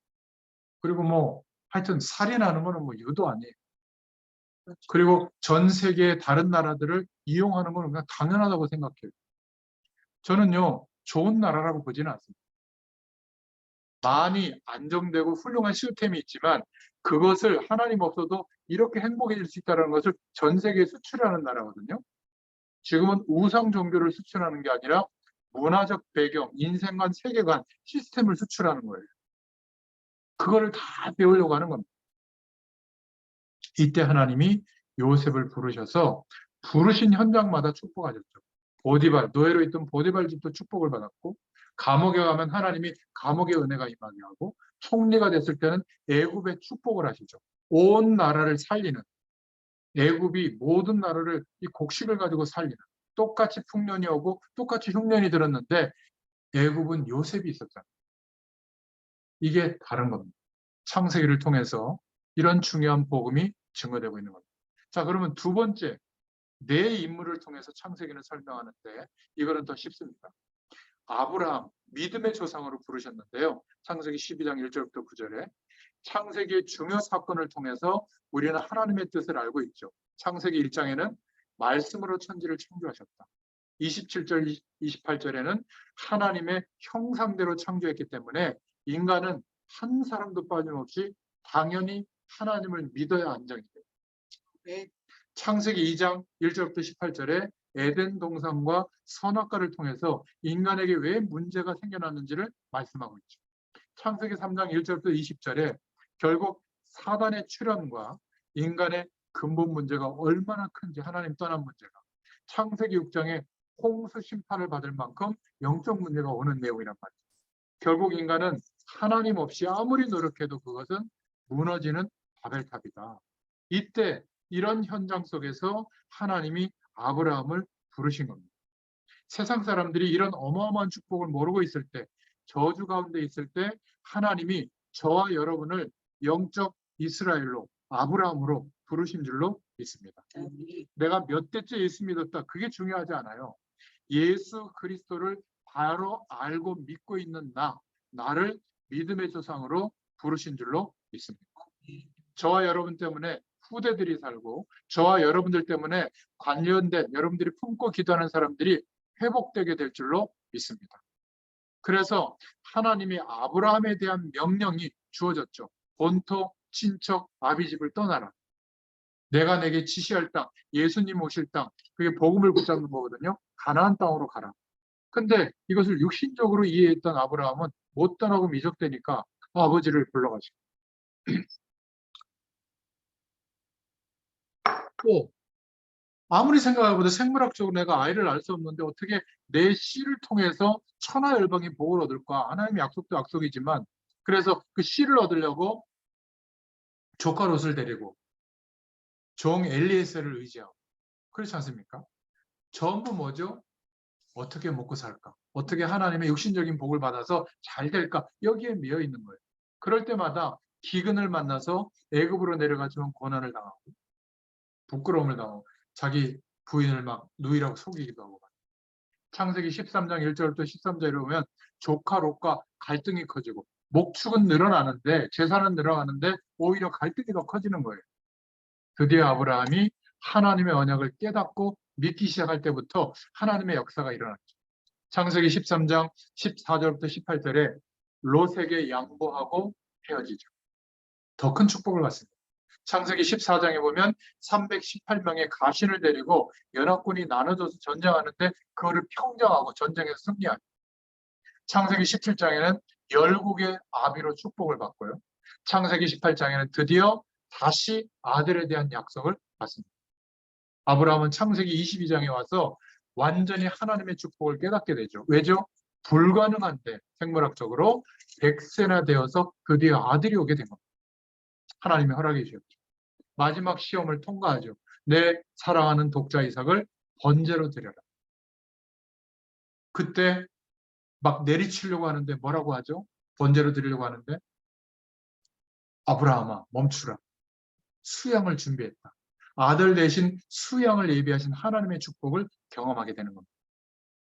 그리고 뭐 하여튼 살인하는 거는 뭐 유도 아니에요. 그리고 전 세계의 다른 나라들을 이용하는 거는 그냥 당연하다고 생각해요. 저는요, 좋은 나라라고 보지는 않습니다. 많이 안정되고 훌륭한 시스템이 있지만 그것을 하나님 없어도 이렇게 행복해질 수 있다는 것을 전 세계에 수출하는 나라거든요. 지금은 우상 종교를 수출하는 게 아니라 문화적 배경, 인생관, 세계관, 시스템을 수출하는 거예요. 그거를 다 배우려고 하는 겁니다. 이때 하나님이 요셉을 부르셔서 부르신 현장마다 축복하셨죠. 보디발, 노예로 있던 보디발 집도 축복을 받았고 감옥에 가면 하나님이 감옥의 은혜가 임하게 하고 총리가 됐을 때는 애굽의 축복을 하시죠. 온 나라를 살리는 애굽이 모든 나라를 이 곡식을 가지고 살리는 똑같이 풍년이 오고 똑같이 흉년이 들었는데 애굽은 요셉이 있었잖아요. 이게 다른 겁니다. 창세기를 통해서 이런 중요한 복음이 증거되고 있는 겁니다. 자, 그러면 두 번째, 내 인물을 통해서 창세기는 설명하는데 이거는 더 쉽습니다. 아브라함, 믿음의 조상으로 부르셨는데요. 창세기 12장 1절부터 9절에 창세기의 중요 사건을 통해서 우리는 하나님의 뜻을 알고 있죠. 창세기 1장에는 말씀으로 천지를 창조하셨다. 27절, 28절에는 하나님의 형상대로 창조했기 때문에 인간은 한 사람도 빠짐없이 당연히 하나님을 믿어야 안정이 돼요. 창세기 2장 1절부터 18절에 에덴 동산과 선악과를 통해서 인간에게 왜 문제가 생겨났는지를 말씀하고 있죠. 창세기 3장 1절부터 20절에 결국 사단의 출현과 인간의 근본 문제가 얼마나 큰지 하나님 떠난 문제가 창세기 6장에 홍수 심판을 받을 만큼 영적 문제가 오는 내용이란 말이죠. 결국 인간은 하나님 없이 아무리 노력해도 그것은 무너지는 바벨탑이다. 이때 이런 현장 속에서 하나님이 아브라함을 부르신 겁니다. 세상 사람들이 이런 어마어마한 축복을 모르고 있을 때, 저주 가운데 있을 때 하나님이 저와 여러분을 영적 이스라엘로, 아브라함으로 부르신 줄로 믿습니다. 내가 몇 대째 예수 믿었다, 그게 중요하지 않아요. 예수 그리스도를 바로 알고 믿고 있는 나를 믿음의 조상으로 부르신 줄로 믿습니다. 저와 여러분 때문에 후대들이 살고 저와 여러분들 때문에 관련된 여러분들이 품고 기도하는 사람들이 회복되게 될 줄로 믿습니다. 그래서 하나님이 아브라함에 대한 명령이 주어졌죠. 본토, 친척, 아비집을 떠나라. 내가 내게 지시할 땅, 예수님 오실 땅, 그게 복음을 붙잡는 거거든요. 가나안 땅으로 가라. 근데 이것을 육신적으로 이해했던 아브라함은 못 떠나고 미적대니까 아버지를 불러가지고 또 아무리 생각해봐도 생물학적으로 내가 아이를 낳을 수 없는데 어떻게 내 씨를 통해서 천하 열방이 복을 얻을까? 하나님의 약속도 약속이지만 그래서 그 씨를 얻으려고 조카 롯을 데리고 종 엘리에셀을 의지하고 그렇지 않습니까? 전부 뭐죠? 어떻게 먹고 살까? 어떻게 하나님의 육신적인 복을 받아서 잘 될까? 여기에 매여 있는 거예요. 그럴 때마다 기근을 만나서 애굽으로 내려가지만 고난을 당하고 부끄러움을 당하고 자기 부인을 막 누이라고 속이기도 하고 창세기 13장 1절부터 13절에 보면 조카 롯과 갈등이 커지고 목축은 늘어나는데 재산은 늘어나는데 오히려 갈등이 더 커지는 거예요. 드디어 아브라함이 하나님의 언약을 깨닫고 믿기 시작할 때부터 하나님의 역사가 일어났죠. 창세기 13장 14절부터 18절에 롯에게 양보하고 헤어지죠. 더 큰 축복을 받습니다. 창세기 14장에 보면 318명의 가신을 데리고 연합군이 나눠져서 전쟁하는데 그거를 평정하고 전쟁에서 승리합니다. 창세기 17장에는 열국의 아비로 축복을 받고요. 창세기 18장에는 드디어 다시 아들에 대한 약속을 받습니다. 아브라함은 창세기 22장에 와서 완전히 하나님의 축복을 깨닫게 되죠. 왜죠? 불가능한데 생물학적으로 100세나 되어서 드디어 아들이 오게 된 겁니다. 하나님의 허락해 주셨죠. 마지막 시험을 통과하죠. 내 사랑하는 독자 이삭을 번제로 드려라. 그때 막 내리치려고 하는데 뭐라고 하죠? 번제로 드리려고 하는데 아브라함아 멈추라. 수양을 준비했다. 아들 대신 수양을 예비하신 하나님의 축복을 경험하게 되는 겁니다.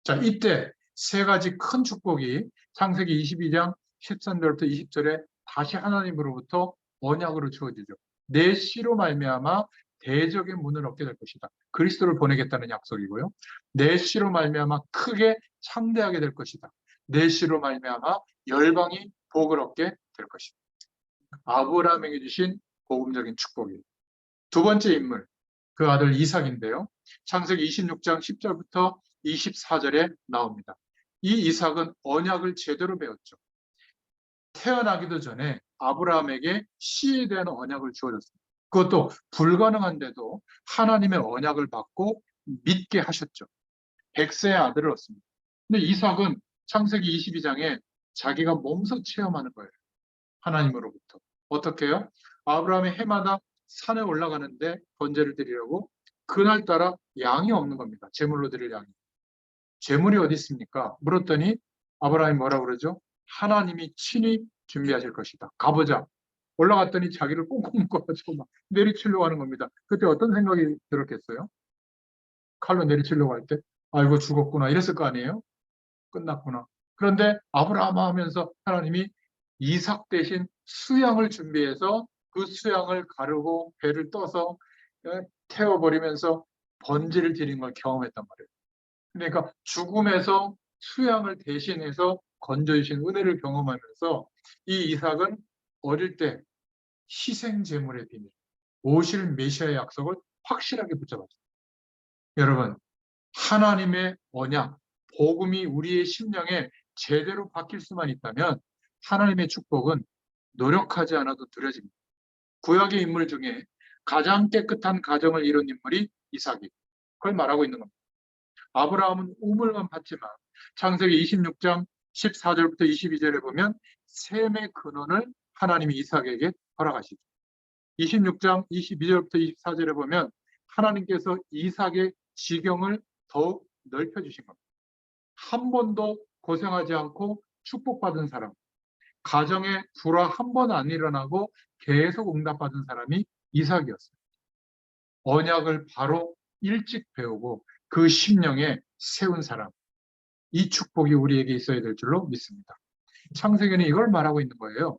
자, 이때 세 가지 큰 축복이 창세기 22장 13절부터 20절에 다시 하나님으로부터 언약으로 주어지죠. 내 씨로 말미암아 대적의 문을 얻게 될 것이다. 그리스도를 보내겠다는 약속이고요. 내 씨로 말미암아 크게 창대하게 될 것이다. 내 씨로 말미암아 열방이 복을 얻게 될 것이다. 아브라함에게 주신 복음적인 축복이에요. 두 번째 인물, 그 아들 이삭인데요. 창세기 26장 10절부터 24절에 나옵니다. 이 이삭은 언약을 제대로 배웠죠. 태어나기도 전에 아브라함에게 씨에 대한 언약을 주어졌습니다. 그것도 불가능한데도 하나님의 언약을 받고 믿게 하셨죠. 100세의 아들을 얻습니다. 근데 이삭은 창세기 22장에 자기가 몸소 체험하는 거예요. 하나님으로부터. 어떻게 해요? 아브라함이 해마다 산에 올라가는데 번제를 드리려고 그날따라 양이 없는 겁니다. 제물로 드릴 양이. 제물이 어디 있습니까? 물었더니 아브라함이 뭐라고 그러죠? 하나님이 친히 준비하실 것이다. 가보자. 올라갔더니 자기를 꽁꽁 묶어가지고 막 내리치려고 하는 겁니다. 그때 어떤 생각이 들었겠어요? 칼로 내리치려고 할 때, 아이고 죽었구나 이랬을 거 아니에요? 끝났구나. 그런데 아브라함 하면서 하나님이 이삭 대신 수양을 준비해서 그 수양을 가르고 배를 떠서 태워버리면서 번제를 드린 걸 경험했단 말이에요. 그러니까 죽음에서 수양을 대신해서 건져주신 은혜를 경험하면서 이 이삭은 어릴 때 희생 제물의 비밀, 오실 메시아의 약속을 확실하게 붙잡았어요. 여러분, 하나님의 언약, 복음이 우리의 심령에 제대로 박힐 수만 있다면 하나님의 축복은 노력하지 않아도 누려집니다. 구약의 인물 중에 가장 깨끗한 가정을 이룬 인물이 이삭이. 그걸 말하고 있는 겁니다. 아브라함은 우물만 봤지만 창세기 26장 14절부터 22절에 보면 셈의 근원을 하나님이 이삭에게 허락하시죠. 26장 22절부터 24절에 보면 하나님께서 이삭의 지경을 더욱 넓혀주신 겁니다. 한 번도 고생하지 않고 축복받은 사람, 가정에 불화 한 번 안 일어나고 계속 응답받은 사람이 이삭이었어요. 언약을 바로 일찍 배우고 그 심령에 세운 사람, 이 축복이 우리에게 있어야 될 줄로 믿습니다. 창세기는 이걸 말하고 있는 거예요.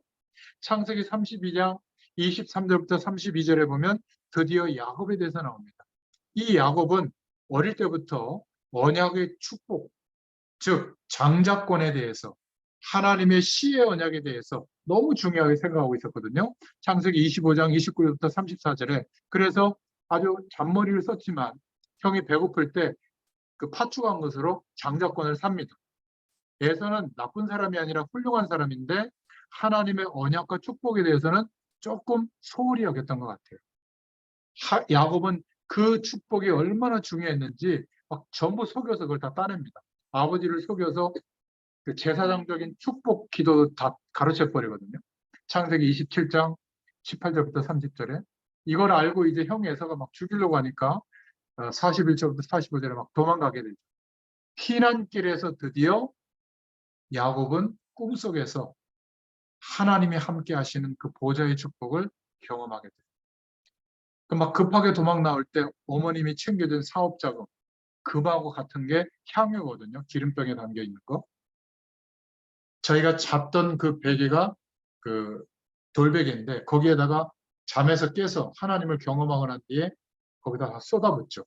창세기 32장 23절부터 32절에 보면 드디어 야곱에 대해서 나옵니다. 이 야곱은 어릴 때부터 언약의 축복, 즉 장자권에 대해서 하나님의 시의 언약에 대해서 너무 중요하게 생각하고 있었거든요. 창세기 25장 29절부터 34절에. 그래서 아주 잔머리를 썼지만 형이 배고플 때 그 파축한 것으로 장자권을 삽니다. 에서는 나쁜 사람이 아니라 훌륭한 사람인데 하나님의 언약과 축복에 대해서는 조금 소홀히 여겼던 것 같아요. 야곱은 그 축복이 얼마나 중요했는지 막 전부 속여서 그걸 다 따냅니다. 아버지를 속여서 그 제사장적인 축복 기도도 다 가르쳐 버리거든요. 창세기 27장 18절부터 30절에 이걸 알고 이제 형 에서가 막 죽이려고 하니까 41절부터 45절에 막 도망가게 되죠. 피난길에서 드디어 야곱은 꿈속에서 하나님이 함께 하시는 그 보좌의 축복을 경험하게 돼요. 막 급하게 도망 나올 때 어머님이 챙겨준 사업자금, 금하고 같은 게 향유거든요. 기름병에 담겨 있는 거. 저희가 잡던 그 베개가 그 돌베개인데 거기에다가 잠에서 깨서 하나님을 경험하고 난 뒤에 거기다가 쏟아붓죠.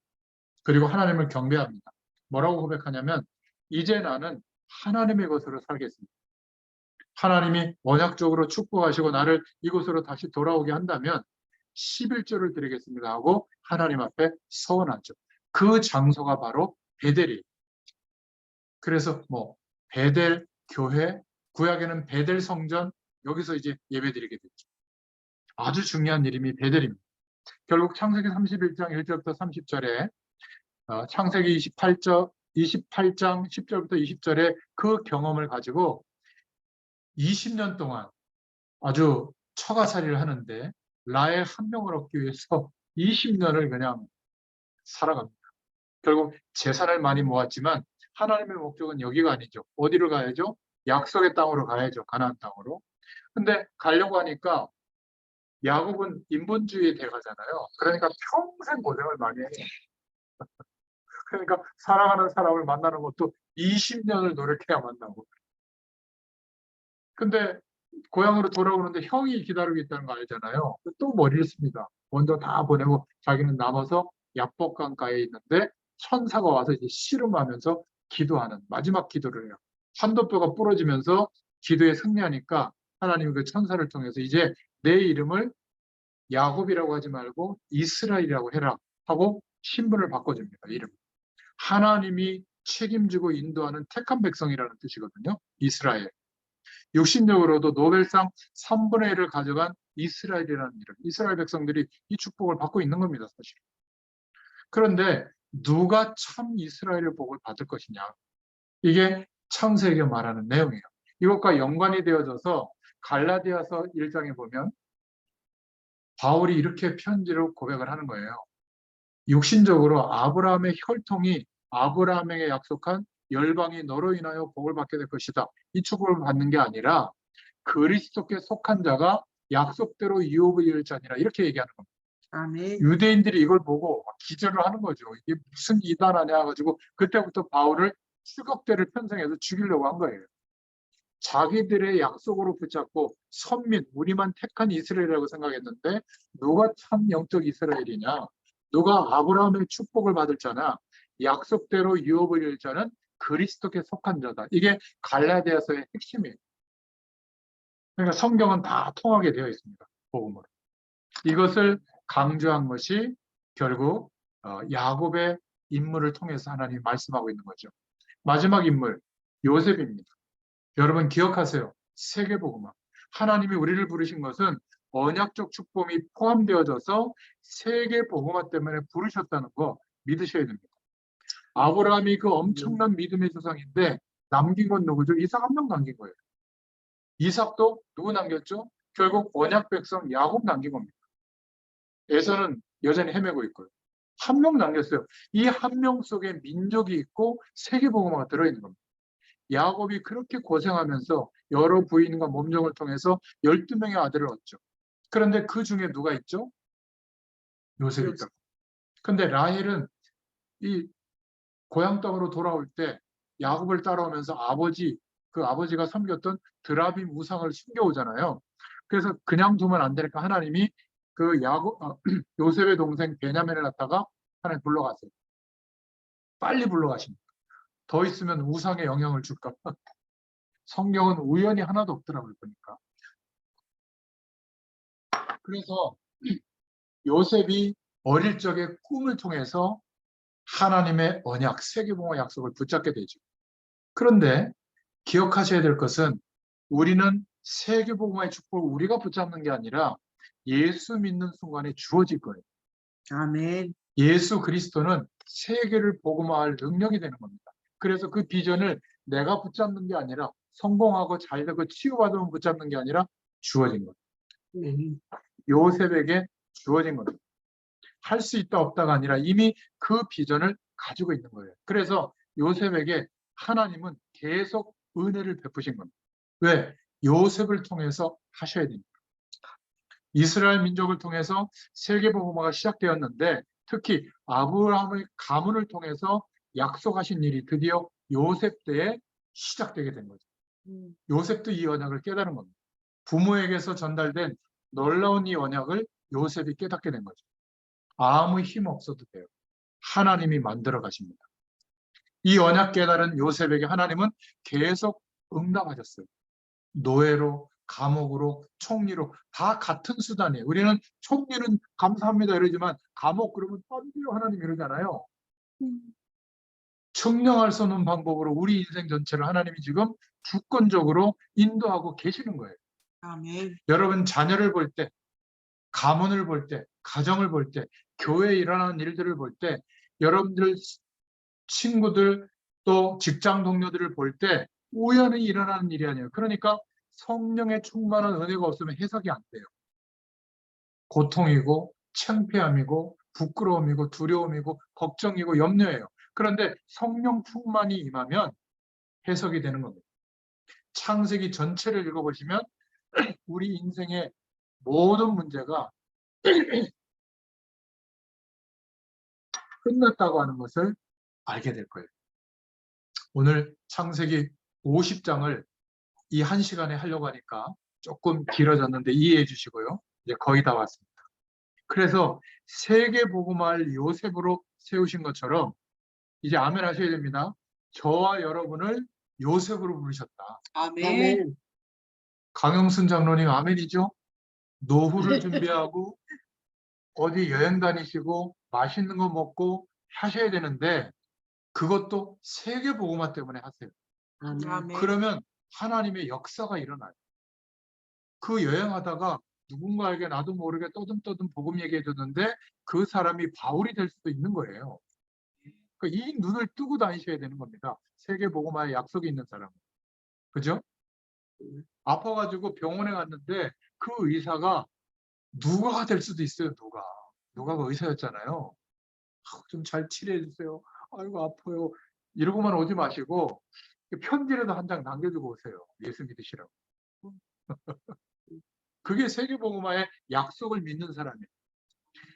그리고 하나님을 경배합니다. 뭐라고 고백하냐면 이제 나는 하나님의 것으로 살겠습니다. 하나님이 언약적으로 축복하시고 나를 이곳으로 다시 돌아오게 한다면 11조를 드리겠습니다 하고 하나님 앞에 서원하죠. 그 장소가 바로 베델이에요. 그래서 뭐 베델 교회, 구약에는 베델 성전, 여기서 이제 예배드리게 됐죠. 아주 중요한 이름이 베델입니다. 결국 창세기 31장 1절부터 30절에 창세기 28장 10절부터 20절에 그 경험을 가지고 20년 동안 아주 처가살이를 하는데 라헬 한 명을 얻기 위해서 20년을 그냥 살아갑니다. 결국 재산을 많이 모았지만 하나님의 목적은 여기가 아니죠. 어디로 가야죠? 약속의 땅으로 가야죠. 가나안 땅으로. 근데 가려고 하니까 야곱은 인본주의 대가잖아요. 그러니까 평생 고생을 많이 해요. 그러니까 사랑하는 사람을 만나는 것도 20년을 노력해야 만나고. 근데 고향으로 돌아오는데 형이 기다리고 있다는 거 알잖아요. 또 머리를 씁니다. 먼저 다 보내고 자기는 남아서 야복강가에 있는데 천사가 와서 이제 씨름하면서 기도하는 마지막 기도를 해요. 한도뼈가 부러지면서 기도에 승리하니까 하나님이 그 천사를 통해서 이제 내 이름을 야곱이라고 하지 말고 이스라엘이라고 해라 하고 신분을 바꿔줍니다. 이름. 하나님이 책임지고 인도하는 택한 백성이라는 뜻이거든요. 이스라엘. 육신적으로도 노벨상 3분의 1을 가져간 이스라엘이라는 이름. 이스라엘 백성들이 이 축복을 받고 있는 겁니다. 사실. 그런데 누가 참 이스라엘의 복을 받을 것이냐. 이게 창세기가 말하는 내용이에요. 이것과 연관이 되어져서 갈라디아서 1장에 보면 바울이 이렇게 편지로 고백을 하는 거예요. 육신적으로 아브라함의 혈통이 아브라함에게 약속한 열방이 너로 인하여 복을 받게 될 것이다. 이 축복을 받는 게 아니라 그리스도께 속한 자가 약속대로 유업을 이을 자니라 이렇게 얘기하는 겁니다. 아멘. 유대인들이 이걸 보고 기절을 하는 거죠. 이게 무슨 이단 아니야 가지고 그때부터 바울을 추격대를 편성해서 죽이려고 한 거예요. 자기들의 약속으로 붙잡고 선민, 우리만 택한 이스라엘이라고 생각했는데 누가 참 영적 이스라엘이냐? 누가 아브라함의 축복을 받을 자나? 약속대로 유업을 이을 자는 그리스도께 속한 자다. 이게 갈라디아서의 핵심이에요. 그러니까 성경은 다 통하게 되어 있습니다. 복음으로. 이것을 강조한 것이 결국 야곱의 인물을 통해서 하나님이 말씀하고 있는 거죠. 마지막 인물, 요셉입니다. 여러분 기억하세요. 세계복음화. 하나님이 우리를 부르신 것은 언약적 축복이 포함되어져서 세계복음화 때문에 부르셨다는 거 믿으셔야 됩니다. 아브라함이 그 엄청난 믿음의 조상인데 남긴 건 누구죠? 이삭 한 명 남긴 거예요. 이삭도 누구 남겼죠? 결국 언약 백성 야곱 남긴 겁니다. 에서는 여전히 헤매고 있고요. 한 명 남겼어요. 이 한 명 속에 민족이 있고 세계복음화가 들어있는 겁니다. 야곱이 그렇게 고생하면서 여러 부인과 몸종을 통해서 12명의 아들을 얻죠. 그런데 그 중에 누가 있죠? 요셉이 있다. 근데 라헬은 이 고향 땅으로 돌아올 때 야곱을 따라오면서 그 아버지가 섬겼던 드라빔 우상을 숨겨오잖아요. 그래서 그냥 두면 안 되니까 하나님이 그 요셉의 동생 베냐민을 갖다가 하나님 불러가세요. 빨리 불러가십니다. 더 있으면 우상에 영향을 줄까 봐. 성경은 우연이 하나도 없더라고요, 보니까. 그래서 요셉이 어릴 적에 꿈을 통해서 하나님의 언약, 세계복음의 약속을 붙잡게 되죠. 그런데 기억하셔야 될 것은 우리는 세계복음의 축복을 우리가 붙잡는 게 아니라 예수 믿는 순간에 주어질 거예요. 아멘. 예수 그리스도는 세계를 복음화할 능력이 되는 겁니다. 그래서 그 비전을 내가 붙잡는 게 아니라 성공하고 잘되고 치유받으면 붙잡는 게 아니라 주어진 거예요. 요셉에게 주어진 겁니다. 할 수 있다 없다가 아니라 이미 그 비전을 가지고 있는 거예요. 그래서 요셉에게 하나님은 계속 은혜를 베푸신 겁니다. 왜? 요셉을 통해서 하셔야 됩니다. 이스라엘 민족을 통해서 세계복음화가 시작되었는데 특히 아브라함의 가문을 통해서 약속하신 일이 드디어 요셉 때에 시작되게 된 거죠. 요셉도 이 언약을 깨달은 겁니다. 부모에게서 전달된 놀라운 이 언약을 요셉이 깨닫게 된 거죠. 아무 힘 없어도 돼요. 하나님이 만들어 가십니다. 이 언약 깨달은 요셉에게 하나님은 계속 응답하셨어요. 노예로, 감옥으로, 총리로 다 같은 수단이에요. 우리는 총리는 감사합니다 이러지만 감옥 그러면 안 돼요 하나님 이러잖아요. 측량할 수 없는 방법으로 우리 인생 전체를 하나님이 지금 주권적으로 인도하고 계시는 거예요. 아멘. 여러분 자녀를 볼 때, 가문을 볼 때, 가정을 볼 때, 교회에 일어나는 일들을 볼 때, 여러분들 친구들 또 직장 동료들을 볼 때 우연히 일어나는 일이 아니에요. 그러니까 성령의 충만한 은혜가 없으면 해석이 안 돼요. 고통이고 창피함이고 부끄러움이고 두려움이고 걱정이고 염려예요. 그런데 성령 충만이 임하면 해석이 되는 겁니다. 창세기 전체를 읽어보시면 우리 인생의 모든 문제가 끝났다고 하는 것을 알게 될 거예요. 오늘 창세기 50장을 이 1시간에 하려고 하니까 조금 길어졌는데 이해해 주시고요. 이제 거의 다 왔습니다. 그래서 세계복음화를 요셉으로 세우신 것처럼 이제 아멘 하셔야 됩니다. 저와 여러분을 요셉으로 부르셨다. 아멘. 강영순 장로님 아멘이죠? 노후를 준비하고 어디 여행 다니시고 맛있는 거 먹고 하셔야 되는데 그것도 세계복음화 때문에 하세요. 아멘. 그러면 하나님의 역사가 일어나요. 그 여행하다가 누군가에게 나도 모르게 떠듬떠듬 복음 얘기해 줬는데 그 사람이 바울이 될 수도 있는 거예요. 그러니까 이 눈을 뜨고 다니셔야 되는 겁니다. 세계복음화에 약속이 있는 사람은. 그죠? 아파가지고 병원에 갔는데 그 의사가 누가가 될 수도 있어요. 누가가 의사였잖아요. 좀 잘 치료해 주세요. 아이고 아파요. 이러고만 오지 마시고 편지라도 한 장 남겨주고 오세요. 예수 믿으시라고. 그게 세계복음화의 약속을 믿는 사람이에요.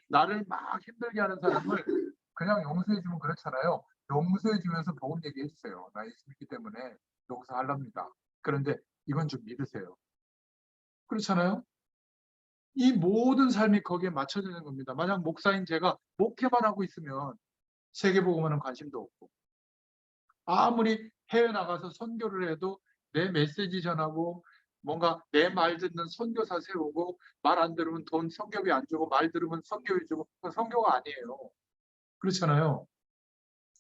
나를 막 힘들게 하는 사람을 그냥 용서해주면 그렇잖아요. 용서해주면서 복음 얘기해주세요. 나 예수 믿기 때문에 용서하랍니다. 그런데 이건 좀 믿으세요. 그렇잖아요. 이 모든 삶이 거기에 맞춰지는 겁니다. 만약 목사인 제가 목회만 하고 있으면 세계복음화는 관심도 없고 아무리 해외 나가서 선교를 해도 내 메시지 전하고 뭔가 내 말 듣는 선교사 세우고 말 안 들으면 돈 선교비 안 주고 말 들으면 선교비 주고 그건 선교가 아니에요. 그렇잖아요.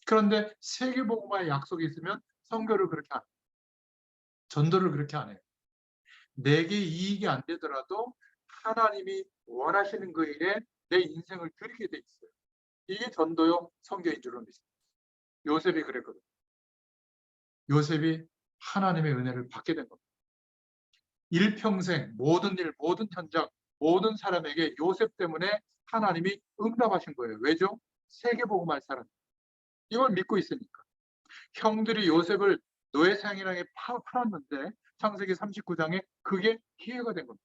그런데 세계복음화의 약속이 있으면 선교를 그렇게 안 해요. 전도를 그렇게 안 해요. 내게 이익이 안 되더라도 하나님이 원하시는 그 일에 내 인생을 드리게 돼 있어요. 이게 전도요 선교인 줄로 믿습니다. 요셉이 그랬거든요. 요셉이 하나님의 은혜를 받게 된 겁니다. 일평생 모든 일, 모든 현장, 모든 사람에게 요셉 때문에 하나님이 응답하신 거예요. 왜죠? 세계복음할 사람. 이걸 믿고 있으니까. 형들이 요셉을 노예상이랑에 팔았는데 창세기 39장에 그게 기회가 된 겁니다.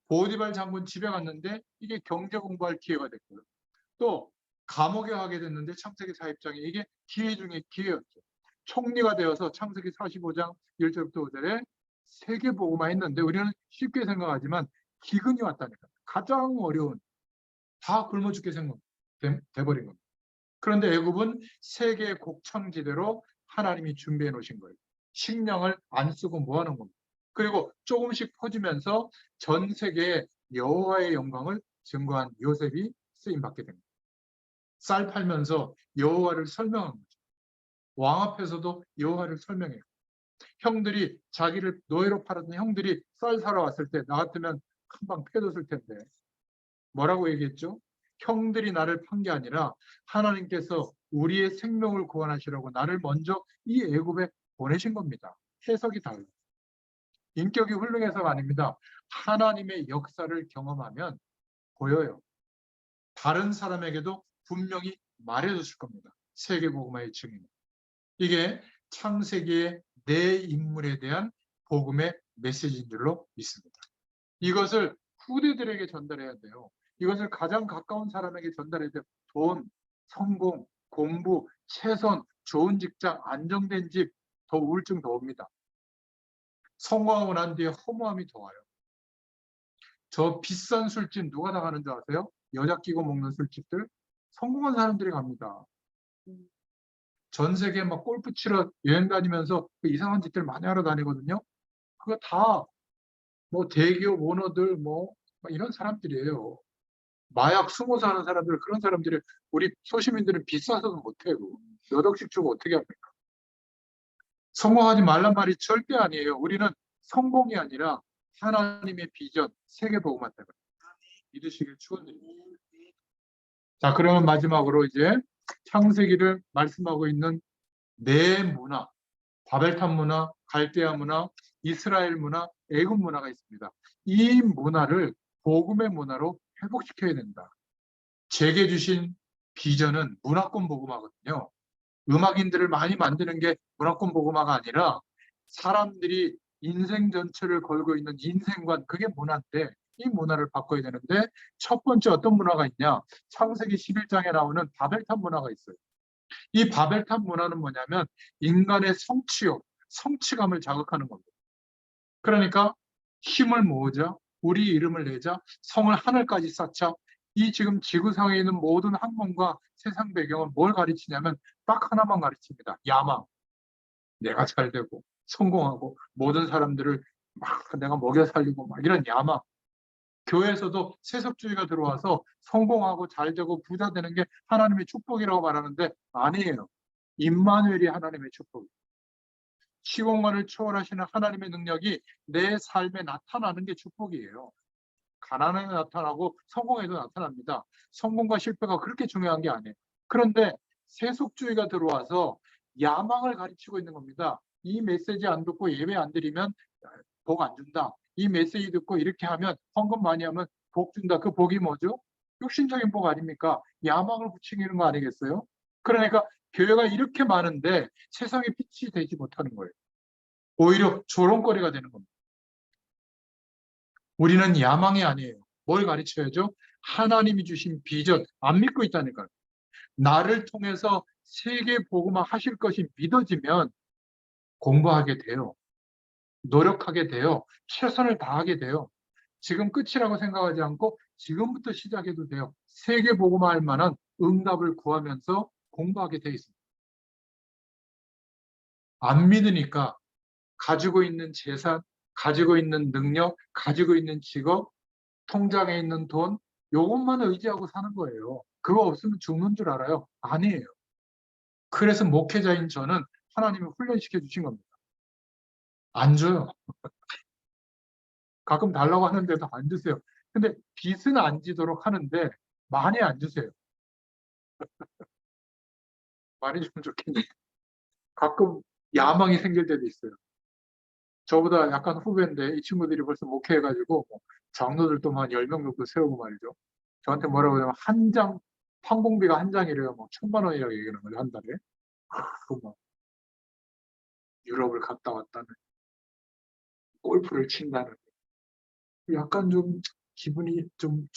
보디발 장군 집에 갔는데 이게 경제 공부할 기회가 됐고요. 또 감옥에 가게 됐는데 창세기 40장에 이게 기회 중에 기회였죠. 총리가 되어서 창세기 45장 1절부터 5절에 세계복음화 했는데 우리는 쉽게 생각하지만 기근이 왔다니까. 가장 어려운 다 굶어 죽게 돼버린 겁니다. 그런데 애굽은 세계의 곡창지대로 하나님이 준비해 놓으신 거예요. 식량을 안 쓰고 뭐 하는 겁니까? 그리고 조금씩 퍼지면서 전 세계에 여호와의 영광을 증거한 요셉이 쓰임 받게 됩니다. 쌀 팔면서 여호와를 설명한 거죠. 왕 앞에서도 여호와를 설명해요. 형들이 자기를 노예로 팔았던 형들이 쌀 사러 왔을 때 나 같으면 금방 패줬을 텐데 뭐라고 얘기했죠? 형들이 나를 판 게 아니라 하나님께서 우리의 생명을 구원하시려고 나를 먼저 이 애굽에 보내신 겁니다. 해석이 달라요. 인격이 훌륭해서가 아닙니다. 하나님의 역사를 경험하면 보여요. 다른 사람에게도 분명히 말해줬을 겁니다. 세계복음화의 증인. 이게 창세기의 내 인물에 대한 복음의 메시지인 줄로 믿습니다. 이것을 후대들에게 전달해야 돼요. 이것을 가장 가까운 사람에게 전달해야 돼요. 돈, 성공, 공부, 최선, 좋은 직장, 안정된 집, 더 우울증 더 옵니다. 성공하고 난 뒤에 허무함이 더 와요. 저 비싼 술집 누가 나가는 줄 아세요? 여자 끼고 먹는 술집들. 성공한 사람들이 갑니다. 전 세계 막 골프 치러 여행 다니면서 그 이상한 짓들 많이 하러 다니거든요. 그거 다 뭐 대기업 오너들 뭐 이런 사람들이에요. 마약 수모사 하는 사람들, 그런 사람들이 우리 소시민들은 비싸서도 못해요. 몇 억씩 주고 어떻게 합니까? 성공하지 말란 말이 절대 아니에요. 우리는 성공이 아니라 하나님의 비전, 세계복음화 때문에 믿으시길 축원드립니다. 자, 그러면 마지막으로 이제 창세기를 말씀하고 있는 네 문화, 바벨탑 문화, 갈대아 문화, 이스라엘 문화, 애굽 문화가 있습니다. 이 문화를 복음의 문화로 회복시켜야 된다. 제게 주신 비전은 문화권 복음화거든요. 음악인들을 많이 만드는 게 문화권 복음화가 아니라 사람들이 인생 전체를 걸고 있는 인생관, 그게 문화인데 이 문화를 바꿔야 되는데 첫 번째 어떤 문화가 있냐? 창세기 11장에 나오는 바벨탑 문화가 있어요. 이 바벨탑 문화는 뭐냐면 인간의 성취욕, 성취감을 자극하는 겁니다. 그러니까 힘을 모으자, 우리 이름을 내자, 성을 하늘까지 쌓자. 이 지금 지구상에 있는 모든 학문과 세상 배경은 뭘 가르치냐면 딱 하나만 가르칩니다. 야망. 내가 잘 되고 성공하고 모든 사람들을 막 내가 먹여 살리고 막 이런 야망. 교회에서도 세속주의가 들어와서 성공하고 잘 되고 부자 되는 게 하나님의 축복이라고 말하는데 아니에요. 임마누엘이 하나님의 축복이에요. 시공간을 초월하시는 하나님의 능력이 내 삶에 나타나는 게 축복이에요. 가난에도 나타나고 성공에도 나타납니다. 성공과 실패가 그렇게 중요한 게 아니에요. 그런데 세속주의가 들어와서 야망을 가르치고 있는 겁니다. 이 메시지 안 듣고 예배 안 드리면 복 안 준다. 이 메시지 듣고 이렇게 하면 헌금 많이 하면 복 준다. 그 복이 뭐죠? 육신적인 복 아닙니까? 야망을 부추기는 거 아니겠어요? 그러니까 교회가 이렇게 많은데 세상에 빛이 되지 못하는 거예요. 오히려 조롱거리가 되는 겁니다. 우리는 야망이 아니에요. 뭘 가르쳐야죠? 하나님이 주신 비전, 안 믿고 있다니까요. 나를 통해서 세계 복음화 하실 것이 믿어지면 공부하게 돼요. 노력하게 돼요. 최선을 다하게 돼요. 지금 끝이라고 생각하지 않고 지금부터 시작해도 돼요. 세계 복음화 할 만한 응답을 구하면서 공부하게 돼 있습니다. 안 믿으니까 가지고 있는 재산, 가지고 있는 능력, 가지고 있는 직업, 통장에 있는 돈, 요것만 의지하고 사는 거예요. 그거 없으면 죽는 줄 알아요? 아니에요. 그래서 목회자인 저는 하나님이 훈련시켜 주신 겁니다. 안 줘요. 가끔 달라고 하는데도 안 주세요. 근데 빚은 안 지도록 하는데 많이 안 주세요. 많이 주면 좋겠는데 가끔 야망이 생길 때도 있어요. 저보다 약간 후배인데 이 친구들이 벌써 목회해가지고 장로들도 한 10명 정도 세우고 말이죠. 저한테 뭐라고 하냐면 한 장, 판공비가 한 장이래요. 뭐 1,000만 원이라고 얘기하는 거죠, 한 달에. 뭐 유럽을 갔다 왔다는, 골프를 친다는. 약간 좀 기분이 좀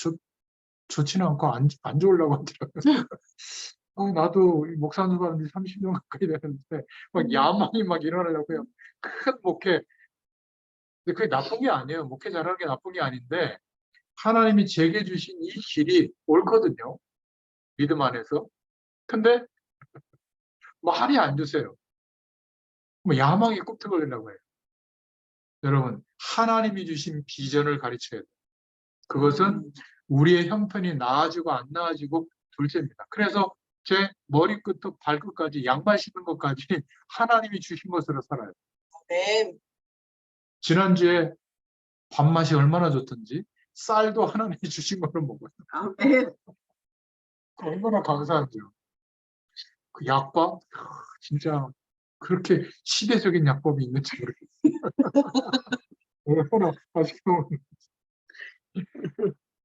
좋지는 않고 안 좋으려고 하더라고요. 나도 목사 생활한 지 30년 가까이 되는데 막 야망이 막 일어나려고요. 큰 목회. 근데 그게 나쁜 게 아니에요. 목회 잘하는 게 나쁜 게 아닌데 하나님이 제게 주신 이 길이 옳거든요. 믿음 안에서. 근데 말이 안 주세요. 뭐 야망이 꿈틀거린다고 해요. 여러분, 하나님이 주신 비전을 가르쳐야 돼요. 그것은 우리의 형편이 나아지고 안 나아지고 둘째입니다. 그래서 제 머리끝부터 발끝까지 양말 신는 것까지 하나님이 주신 것으로 살아요. 아멘. 지난주에 밥맛이 얼마나 좋던지 쌀도 하나님이 주신 걸로 먹어요. 아멘. 그 얼마나 감사하죠. 그 약밥 진짜 그렇게 시대적인 약법이 있는지 모르겠어요. 얼마나 맛있고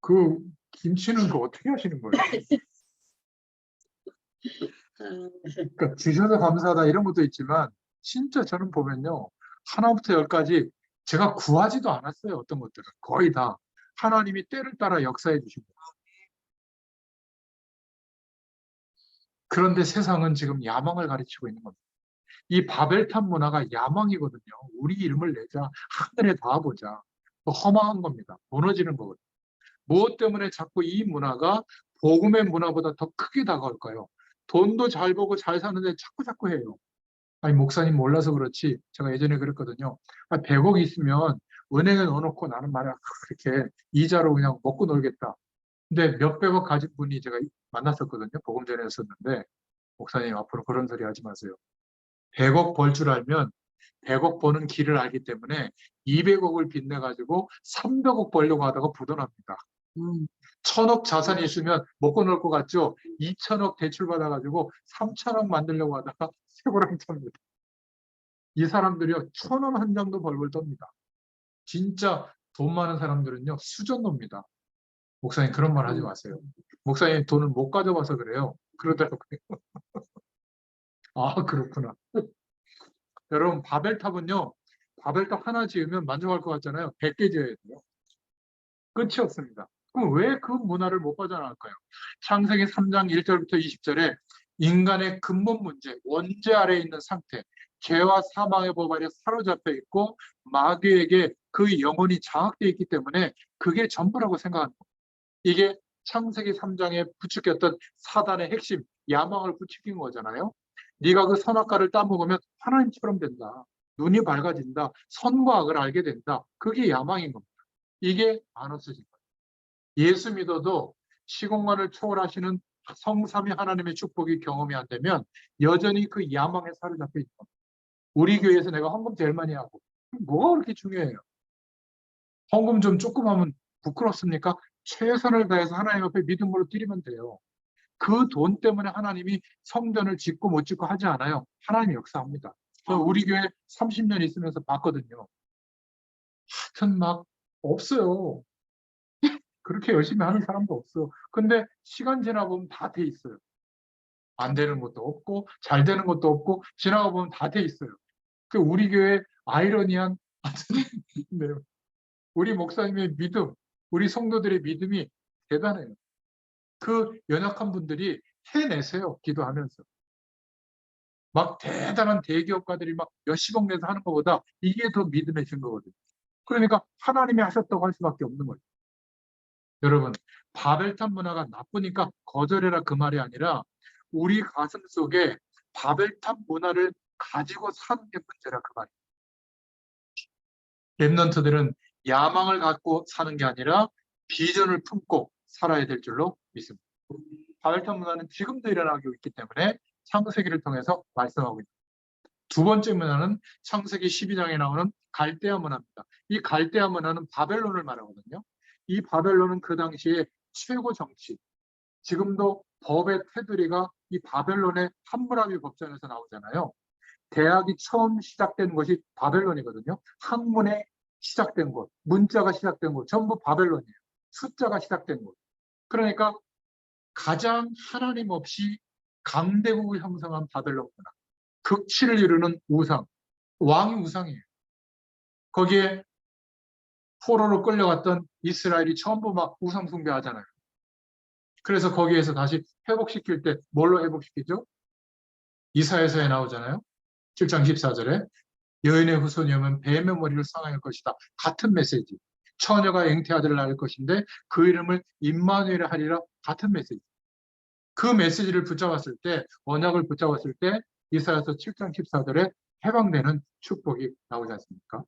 그 김치는 그 어떻게 하시는 거예요? 그러니까 주셔서 감사하다 이런 것도 있지만 진짜 저는 보면요 하나부터 열까지 제가 구하지도 않았어요. 어떤 것들은 거의 다 하나님이 때를 따라 역사해 주신 거예요. 그런데 세상은 지금 야망을 가르치고 있는 겁니다. 이 바벨탑 문화가 야망이거든요. 우리 이름을 내자, 하늘에 닿아보자. 허망한 겁니다. 무너지는 거거든요. 무엇 때문에 자꾸 이 문화가 복음의 문화보다 더 크게 다가올까요? 돈도 잘 벌고 잘 사는데 자꾸 해요. 아니 목사님 몰라서 그렇지 제가 예전에 그랬거든요. 100억 있으면 은행에 넣어놓고 나는 말이야 그렇게 이자로 그냥 먹고 놀겠다. 근데 몇백억 가진 분이 제가 만났었거든요. 복음전에였었는데 목사님 앞으로 그런 소리 하지 마세요. 100억 벌 줄 알면 100억 버는 길을 알기 때문에 200억을 빚내가지고 300억 벌려고 하다가 부도납니다. 1000억 자산이 있으면 먹고 놀 것 같죠? 2000억 대출 받아가지고 3000억 만들려고 하다가 세고랑 찹니다. 이 사람들이요 1000원 한 장도 벌벌 떱니다. 진짜 돈 많은 사람들은요 수전노입니다. 목사님 그런 말 하지 마세요. 목사님 돈을 못 가져와서 그래요. 그러더라고요. 아 그렇구나. 여러분 바벨탑은요. 바벨탑 하나 지으면 만족할 것 같잖아요. 100개 지어야 돼요. 끝이 없습니다. 그럼 왜 그 문화를 못 빠져나갈까요? 창세기 3장 1절부터 20절에 인간의 근본 문제, 원죄 아래에 있는 상태, 죄와 사망의 법 아래 사로잡혀 있고 마귀에게 그 영혼이 장악되어 있기 때문에 그게 전부라고 생각하는 거예요. 이게 창세기 3장에 부추겼던 사단의 핵심, 야망을 부추긴 거잖아요. 네가 그 선악과를 따먹으면 하나님처럼 된다. 눈이 밝아진다. 선과 악을 알게 된다. 그게 야망인 겁니다. 이게 안 없어진 거예요. 예수 믿어도 시공간을 초월하시는 성삼위 하나님의 축복이 경험이 안 되면 여전히 그 야망에 사로잡혀 있는 겁니다. 우리 교회에서 내가 헌금 제일 많이 하고 뭐가 그렇게 중요해요? 헌금 좀 조금 하면 부끄럽습니까? 최선을 다해서 하나님 앞에 믿음으로 드리면 돼요. 그 돈 때문에 하나님이 성전을 짓고 못 짓고 하지 않아요. 하나님이 역사합니다. 저 우리 교회 30년 있으면서 봤거든요. 하여튼 막 없어요. 그렇게 열심히 하는 사람도 없어. 근데 시간 지나 보면 다 돼 있어요. 안 되는 것도 없고 잘 되는 것도 없고 지나가 보면 다 돼 있어요. 그 우리 교회 아이러니한 네. 우리 목사님의 믿음, 우리 성도들의 믿음이 대단해요. 그 연약한 분들이 해내세요. 기도하면서. 막 대단한 대기업가들이 막 몇십억 내서 하는 것보다 이게 더 믿음의 증거거든요. 그러니까 하나님이 하셨다고 할 수밖에 없는 거예요. 여러분, 바벨탑 문화가 나쁘니까 거절해라 그 말이 아니라 우리 가슴 속에 바벨탑 문화를 가지고 사는 게 문제라 그 말이에요. 랩런트들은 야망을 갖고 사는 게 아니라 비전을 품고 살아야 될 줄로 믿습니다. 바벨탑 문화는 지금도 일어나고 있기 때문에 창세기를 통해서 말씀하고 있습니다. 두 번째 문화는 창세기 12장에 나오는 갈대아 문화입니다. 이 갈대아 문화는 바벨론을 말하거든요. 이 바벨론은 그 당시에 최고 정치, 지금도 법의 테두리가 이 바벨론의 함무라비 법전에서 나오잖아요. 대학이 처음 시작된 곳이 바벨론이거든요. 학문의 시작된 곳, 문자가 시작된 곳, 전부 바벨론이에요. 숫자가 시작된 곳. 그러니까 가장 하나님 없이 강대국을 형성한 바벨론 문화. 극치를 이루는 우상, 왕이 우상이에요. 거기에 포로로 끌려갔던 이스라엘이 전부 막 우상 숭배하잖아요. 그래서 거기에서 다시 회복시킬 때 뭘로 회복시키죠? 이사야서에 나오잖아요. 7장 14절에 여인의 후손이 오면 뱀의 머리를 상할 것이다. 같은 메시지. 처녀가 잉태 아들을 낳을 것인데 그 이름을 임마누엘이라 하리라. 같은 메시지. 그 메시지를 붙잡았을 때, 언약을 붙잡았을 때 이사야서 7장 14절에 해방되는 축복이 나오지 않습니까?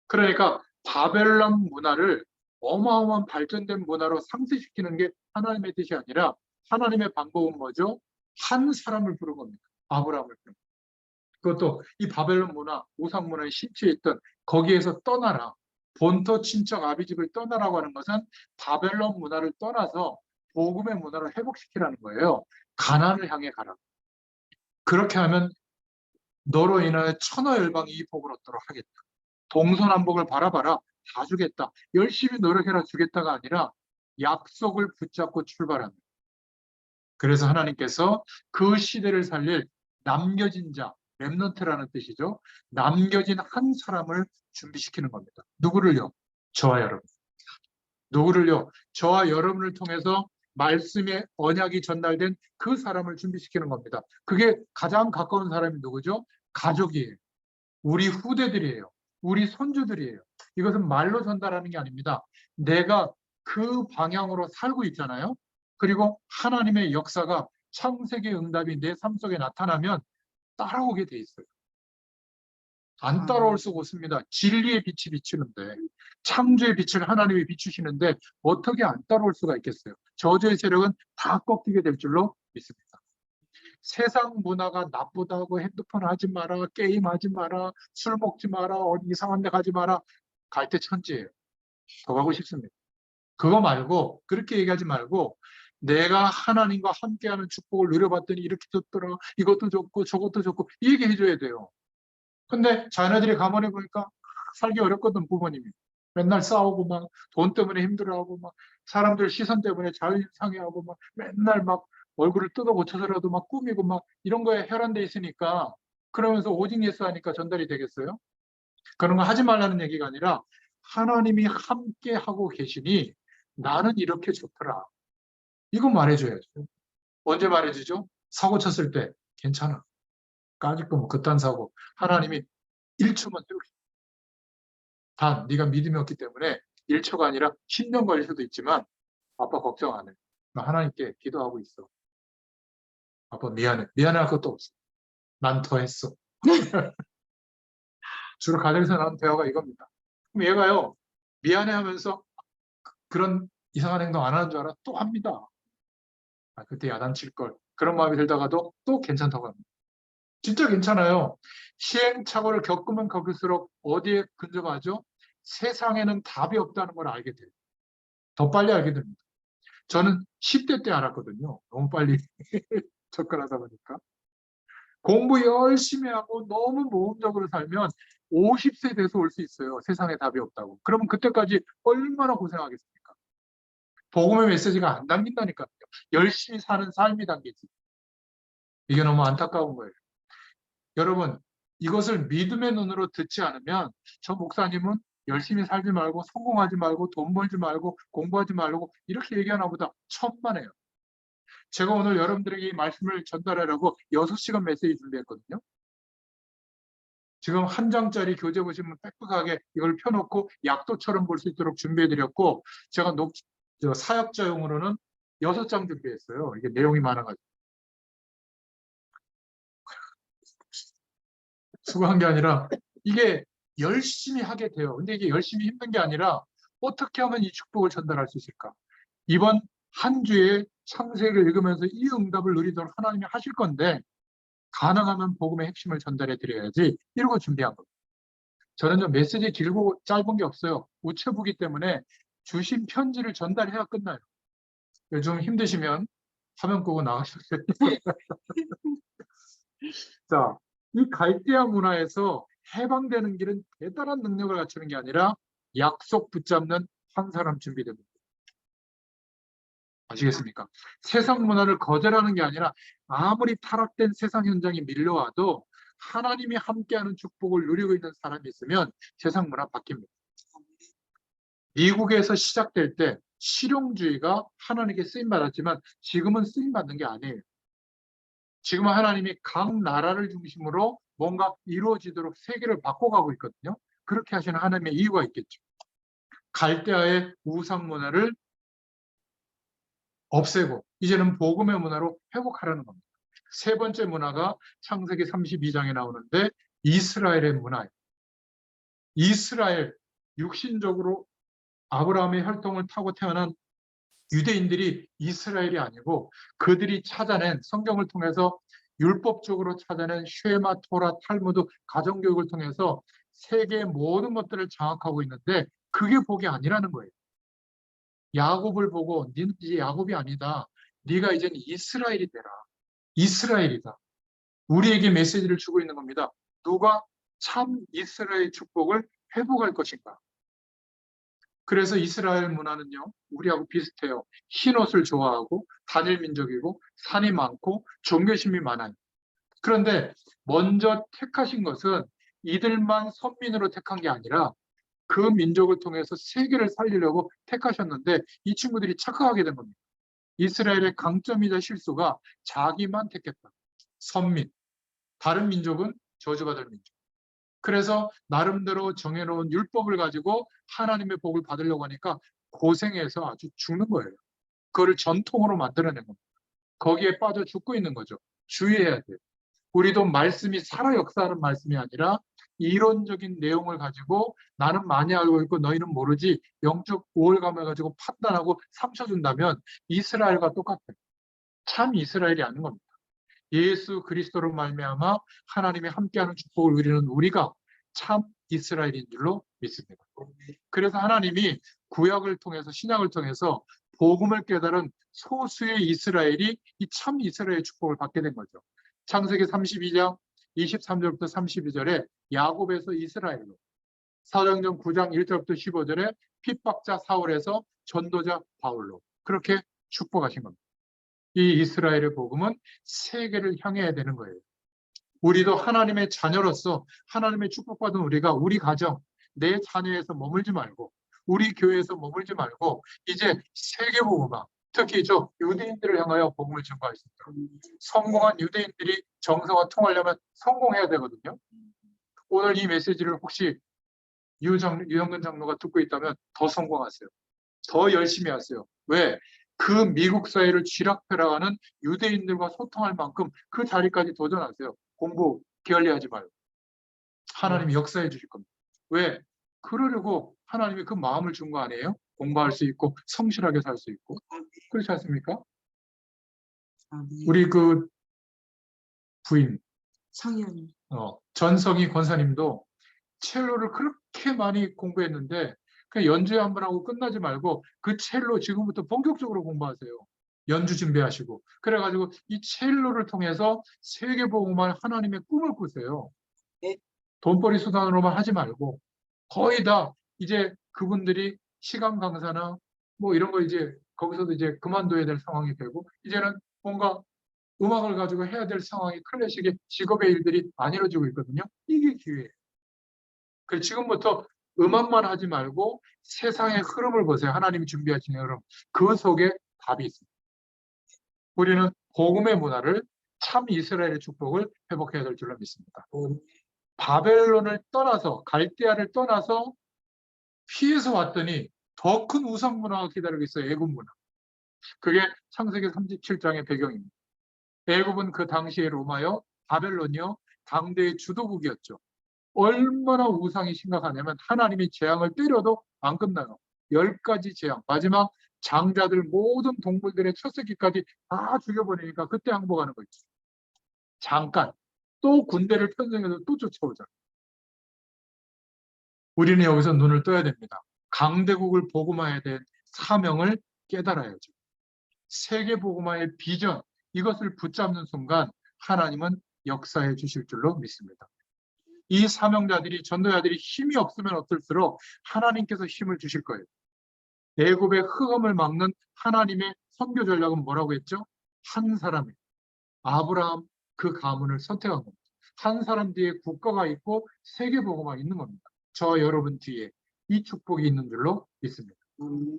그러니까 바벨론 문화를 어마어마한 발전된 문화로 상쇄시키는 게 하나님의 뜻이 아니라 하나님의 방법은 뭐죠? 한 사람을 부른 겁니다. 아브라함을 부른 겁니다. 그것도 이 바벨론 문화, 우상 문화에 심취해 있던 거기에서 떠나라. 본토 친척 아비집을 떠나라고 하는 것은 바벨론 문화를 떠나서 복음의 문화를 회복시키라는 거예요. 가나안을 향해 가라. 그렇게 하면 너로 인하여 천하열방이 이 복을 얻도록 하겠다. 동서남북을 바라봐라. 다 주겠다. 열심히 노력해라 주겠다가 아니라 약속을 붙잡고 출발합니다. 그래서 하나님께서 그 시대를 살릴 남겨진 자, 렘넌트라는 뜻이죠. 남겨진 한 사람을 준비시키는 겁니다. 누구를요? 저와 여러분. 누구를요? 저와 여러분을 통해서 말씀의 언약이 전달된 그 사람을 준비시키는 겁니다. 그게 가장 가까운 사람이 누구죠? 가족이에요. 우리 후대들이에요. 우리 손주들이에요. 이것은 말로 전달하는 게 아닙니다. 내가 그 방향으로 살고 있잖아요. 그리고 하나님의 역사가 창세기 응답이 내 삶 속에 나타나면 따라오게 돼 있어요. 안 따라올 수가 없습니다. 진리의 빛이 비치는데, 창조의 빛을 하나님이 비추시는데 어떻게 안 따라올 수가 있겠어요? 저주의 세력은 다 꺾이게 될 줄로 믿습니다. 세상 문화가 나쁘다고 핸드폰 하지 마라, 게임 하지 마라, 술 먹지 마라, 어디 이상한 데 가지 마라. 갈 때 천지예요. 더 가고 싶습니다. 그거 말고, 그렇게 얘기하지 말고, 내가 하나님과 함께하는 축복을 누려봤더니 이렇게 좋더라, 이것도 좋고 저것도 좋고, 이 얘기 해줘야 돼요. 근데 자녀들이 가만히 보니까 살기 어렵거든, 부모님이. 맨날 싸우고 막 돈 때문에 힘들어하고 막 사람들 시선 때문에 자존심상해하고 막 맨날 막 얼굴을 뜯어고쳐서라도 막 꾸미고 막 이런 거에 혈안돼 있으니까, 그러면서 오직 예수 하니까 전달이 되겠어요? 그런 거 하지 말라는 얘기가 아니라 하나님이 함께 하고 계시니 나는 이렇게 좋더라. 이거 말해줘야죠. 언제 말해주죠? 사고 쳤을 때 괜찮아. 까짓거 뭐 그딴 사고. 하나님이 1초만 이렇게. 단 네가 믿음이 없기 때문에 1초가 아니라 10년 걸릴 수도 있지만 아빠 걱정 안 해. 나 하나님께 기도하고 있어. 아빠 미안해. 미안할 것도 없어. 난 더 했어. 주로 가정에서 나온 대화가 이겁니다. 그럼 얘가요, 미안해 하면서 그런 이상한 행동 안 하는 줄 알아? 또 합니다. 아, 그때 야단칠 걸. 그런 마음이 들다가도 또 괜찮다고 합니다. 진짜 괜찮아요. 시행착오를 겪으면 겪을수록 어디에 근접하죠? 세상에는 답이 없다는 걸 알게 돼요. 더 빨리 알게 됩니다. 저는 10대 때 알았거든요. 너무 빨리 접근하다 보니까. 공부 열심히 하고 너무 모험적으로 살면 50세 돼서 올 수 있어요. 세상에 답이 없다고. 그러면 그때까지 얼마나 고생하겠습니까? 복음의 메시지가 안 담긴다니까요. 열심히 사는 삶이 담기지. 이게 너무 안타까운 거예요. 여러분, 이것을 믿음의 눈으로 듣지 않으면 저 목사님은 열심히 살지 말고 성공하지 말고 돈 벌지 말고 공부하지 말고 이렇게 얘기하나 보다 천만에요. 제가 오늘 여러분들에게 이 말씀을 전달하려고 6시간 메시지 준비했거든요. 지금 한 장짜리 교재 보시면 빽빽하게 이걸 펴놓고 약도처럼 볼 수 있도록 준비해드렸고, 제가 사역자용으로는 6장 준비했어요. 이게 내용이 많아가지고. 수고한 게 아니라 이게 열심히 하게 돼요. 근데 이게 열심히 힘든 게 아니라 어떻게 하면 이 축복을 전달할 수 있을까? 이번 한 주에 창세기를 읽으면서 이 응답을 누리도록 하나님이 하실 건데, 가능하면 복음의 핵심을 전달해 드려야지 이러고 준비한 겁니다. 저는 좀 메시지 길고 짧은 게 없어요. 우체부기 때문에 주신 편지를 전달해야 끝나요. 요즘 힘드시면 화면 끄고 나가셔도 돼요. 자, 이 갈대아 문화에서 해방되는 길은 대단한 능력을 갖추는 게 아니라 약속 붙잡는 한 사람 준비됩니다. 아시겠습니까? 세상 문화를 거절하는 게 아니라 아무리 타락된 세상 현장이 밀려와도 하나님이 함께하는 축복을 누리고 있는 사람이 있으면 세상 문화 바뀝니다. 미국에서 시작될 때 실용주의가 하나님께 쓰임받았지만 지금은 쓰임받는 게 아니에요. 지금은 하나님이 각 나라를 중심으로 뭔가 이루어지도록 세계를 바꿔가고 있거든요. 그렇게 하시는 하나님의 이유가 있겠죠. 갈대아의 우상 문화를 없애고 이제는 복음의 문화로 회복하라는 겁니다. 세 번째 문화가 창세기 32장에 나오는데 이스라엘의 문화예요. 이스라엘, 육신적으로 아브라함의 혈통을 타고 태어난 유대인들이 이스라엘이 아니고 그들이 찾아낸, 성경을 통해서 율법적으로 찾아낸 쉐마, 토라, 탈무드, 가정교육을 통해서 세계의 모든 것들을 장악하고 있는데 그게 복이 아니라는 거예요. 야곱을 보고 네 이제 야곱이 아니다. 네가 이제는 이스라엘이 되라. 이스라엘이다. 우리에게 메시지를 주고 있는 겁니다. 누가 참 이스라엘 축복을 회복할 것인가. 그래서 이스라엘 문화는요, 우리하고 비슷해요. 흰옷을 좋아하고 단일 민족이고 산이 많고 종교심이 많아요. 그런데 먼저 택하신 것은 이들만 선민으로 택한 게 아니라 그 민족을 통해서 세계를 살리려고 택하셨는데 이 친구들이 착각하게 된 겁니다. 이스라엘의 강점이자 실수가 자기만 택했다. 선민. 다른 민족은 저주받을 민족. 그래서 나름대로 정해놓은 율법을 가지고 하나님의 복을 받으려고 하니까 고생해서 아주 죽는 거예요. 그거를 전통으로 만들어낸 겁니다. 거기에 빠져 죽고 있는 거죠. 주의해야 돼요. 우리도 말씀이 살아 역사하는 말씀이 아니라 이론적인 내용을 가지고 나는 많이 알고 있고 너희는 모르지 영적 우월감을 가지고 판단하고 삼켜준다면 이스라엘과 똑같아요. 참 이스라엘이 아닌 겁니다. 예수 그리스도로 말미암아 하나님이 함께하는 축복을 누리는 우리가 참 이스라엘인 줄로 믿습니다. 그래서 하나님이 구약을 통해서 신약을 통해서 복음을 깨달은 소수의 이스라엘이 이 참 이스라엘의 축복을 받게 된 거죠. 창세기 32장 23절부터 32절에 야곱에서 이스라엘로, 사도행전 9장 1절부터 15절에 핍박자 사울에서 전도자 바울로 그렇게 축복하신 겁니다. 이 이스라엘의 복음은 세계를 향해야 되는 거예요. 우리도 하나님의 자녀로서 하나님의 축복받은 우리가 우리 가정, 내 자녀에서 머물지 말고 우리 교회에서 머물지 말고 이제 세계 복음화, 특히 저 유대인들을 향하여 복음을 전파할 수 있도록 성공한 유대인들이 정서와 통하려면 성공해야 되거든요. 오늘 이 메시지를 혹시 유영근 장로가 듣고 있다면 더 성공하세요. 더 열심히 하세요. 왜? 그 미국 사회를 쥐락펴락하는 유대인들과 소통할 만큼 그 자리까지 도전하세요. 공부 게을리하지 말고. 하나님이 역사해 주실 겁니다. 왜? 그러려고 하나님이 그 마음을 준 거 아니에요? 공부할 수 있고 성실하게 살 수 있고. 그렇지 않습니까? 우리 그 부인 성현이. 전성희 권사님도 첼로를 그렇게 많이 공부했는데 그냥 연주회 한번 하고 끝나지 말고 그 첼로 지금부터 본격적으로 공부하세요. 연주 준비하시고. 그래가지고 이 첼로를 통해서 세계복음화할 하나님의 꿈을 꾸세요. 네. 돈벌이 수단으로만 하지 말고 거의 다 이제 그분들이 시간 강사나 뭐 이런 거 이제 거기서도 이제 그만둬야 될 상황이 되고 이제는 뭔가 음악을 가지고 해야 될 상황이 클래식의 직업의 일들이 안 이루어지고 있거든요. 이게 기회예요. 그래서 지금부터 음악만 하지 말고 세상의 흐름을 보세요. 하나님이 준비하신 흐름. 그 속에 답이 있습니다. 우리는 복음의 문화를 참 이스라엘의 축복을 회복해야 될 줄로 믿습니다. 바벨론을 떠나서 갈대아를 떠나서 피해서 왔더니 더 큰 우상 문화가 기다리고 있어요. 애굽 문화. 그게 창세기 37장의 배경입니다. 애굽은 그 당시의 로마요, 바벨론이요, 당대의 주도국이었죠. 얼마나 우상이 심각하냐면 하나님이 재앙을 때려도 안 끝나요. 10가지 재앙. 마지막 장자들 모든 동물들의 첫 새끼까지 다 죽여버리니까 그때 항복하는 거 있죠. 잠깐 또 군대를 편성해서 또 쫓아오잖아요. 우리는 여기서 눈을 떠야 됩니다. 강대국을 복음화해야 될 사명을 깨달아야죠. 세계 복음화의 비전, 이것을 붙잡는 순간 하나님은 역사해 주실 줄로 믿습니다. 이 사명자들이, 전도자들이 힘이 없으면 없을수록 하나님께서 힘을 주실 거예요. 애굽의 흑암을 막는 하나님의 선교 전략은 뭐라고 했죠? 한 사람이, 아브라함 그 가문을 선택한 겁니다. 한 사람 뒤에 국가가 있고 세계 복음화가 있는 겁니다. 저 여러분 뒤에 이 축복이 있는 줄로 믿습니다.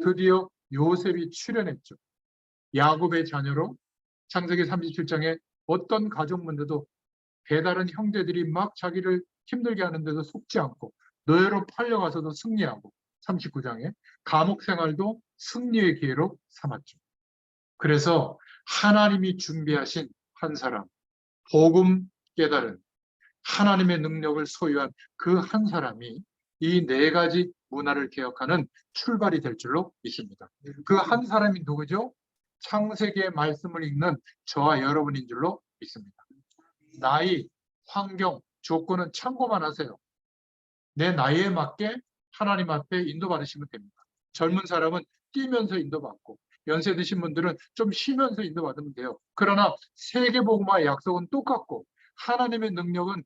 드디어 요셉이 출현했죠. 야곱의 자녀로 창세기 37장에 어떤 가족 문제도 배다른 형제들이 막 자기를 힘들게 하는데도 속지 않고 노예로 팔려가서도 승리하고 39장에 감옥 생활도 승리의 기회로 삼았죠. 그래서 하나님이 준비하신 한 사람, 복음 깨달은 하나님의 능력을 소유한 그 한 사람이 이 네 가지 문화를 개혁하는 출발이 될 줄로 믿습니다. 그 한 사람이 누구죠? 창세기의 말씀을 읽는 저와 여러분인 줄로 믿습니다. 나이, 환경, 조건은 참고만 하세요. 내 나이에 맞게 하나님 앞에 인도받으시면 됩니다. 젊은 사람은 뛰면서 인도받고 연세 드신 분들은 좀 쉬면서 인도받으면 돼요. 그러나 세계복음화의 약속은 똑같고 하나님의 능력은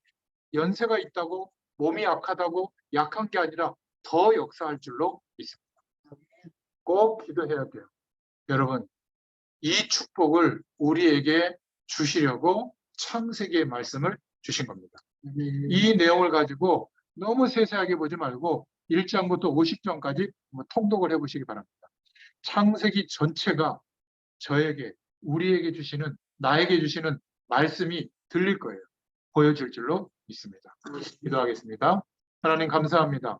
연세가 있다고 몸이 약하다고 약한 게 아니라 더 역사할 줄로 믿습니다. 꼭 기도해야 돼요. 여러분, 이 축복을 우리에게 주시려고 창세기의 말씀을 주신 겁니다. 이 내용을 가지고 너무 세세하게 보지 말고 1장부터 50장까지 통독을 해보시기 바랍니다. 창세기 전체가 저에게, 우리에게 주시는, 나에게 주시는 말씀이 들릴 거예요. 보여질 줄로 믿습니다. 기도하겠습니다. 하나님 감사합니다.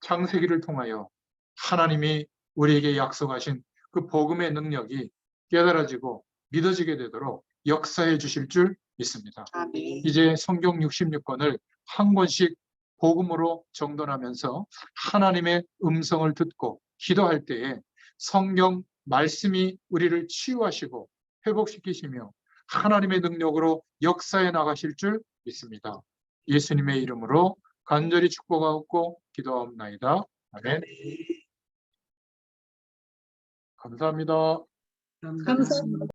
창세기를 통하여 하나님이 우리에게 약속하신 그 복음의 능력이 깨달아지고 믿어지게 되도록 역사해 주실 줄 믿습니다. 아멘. 이제 성경 66권을 한 권씩 복음으로 정돈하면서 하나님의 음성을 듣고 기도할 때에 성경 말씀이 우리를 치유하시고 회복시키시며 하나님의 능력으로 역사해 나가실 줄 믿습니다. 예수님의 이름으로 간절히 축복하고 기도하옵나이다. 아멘. 감사합니다. 감사합니다.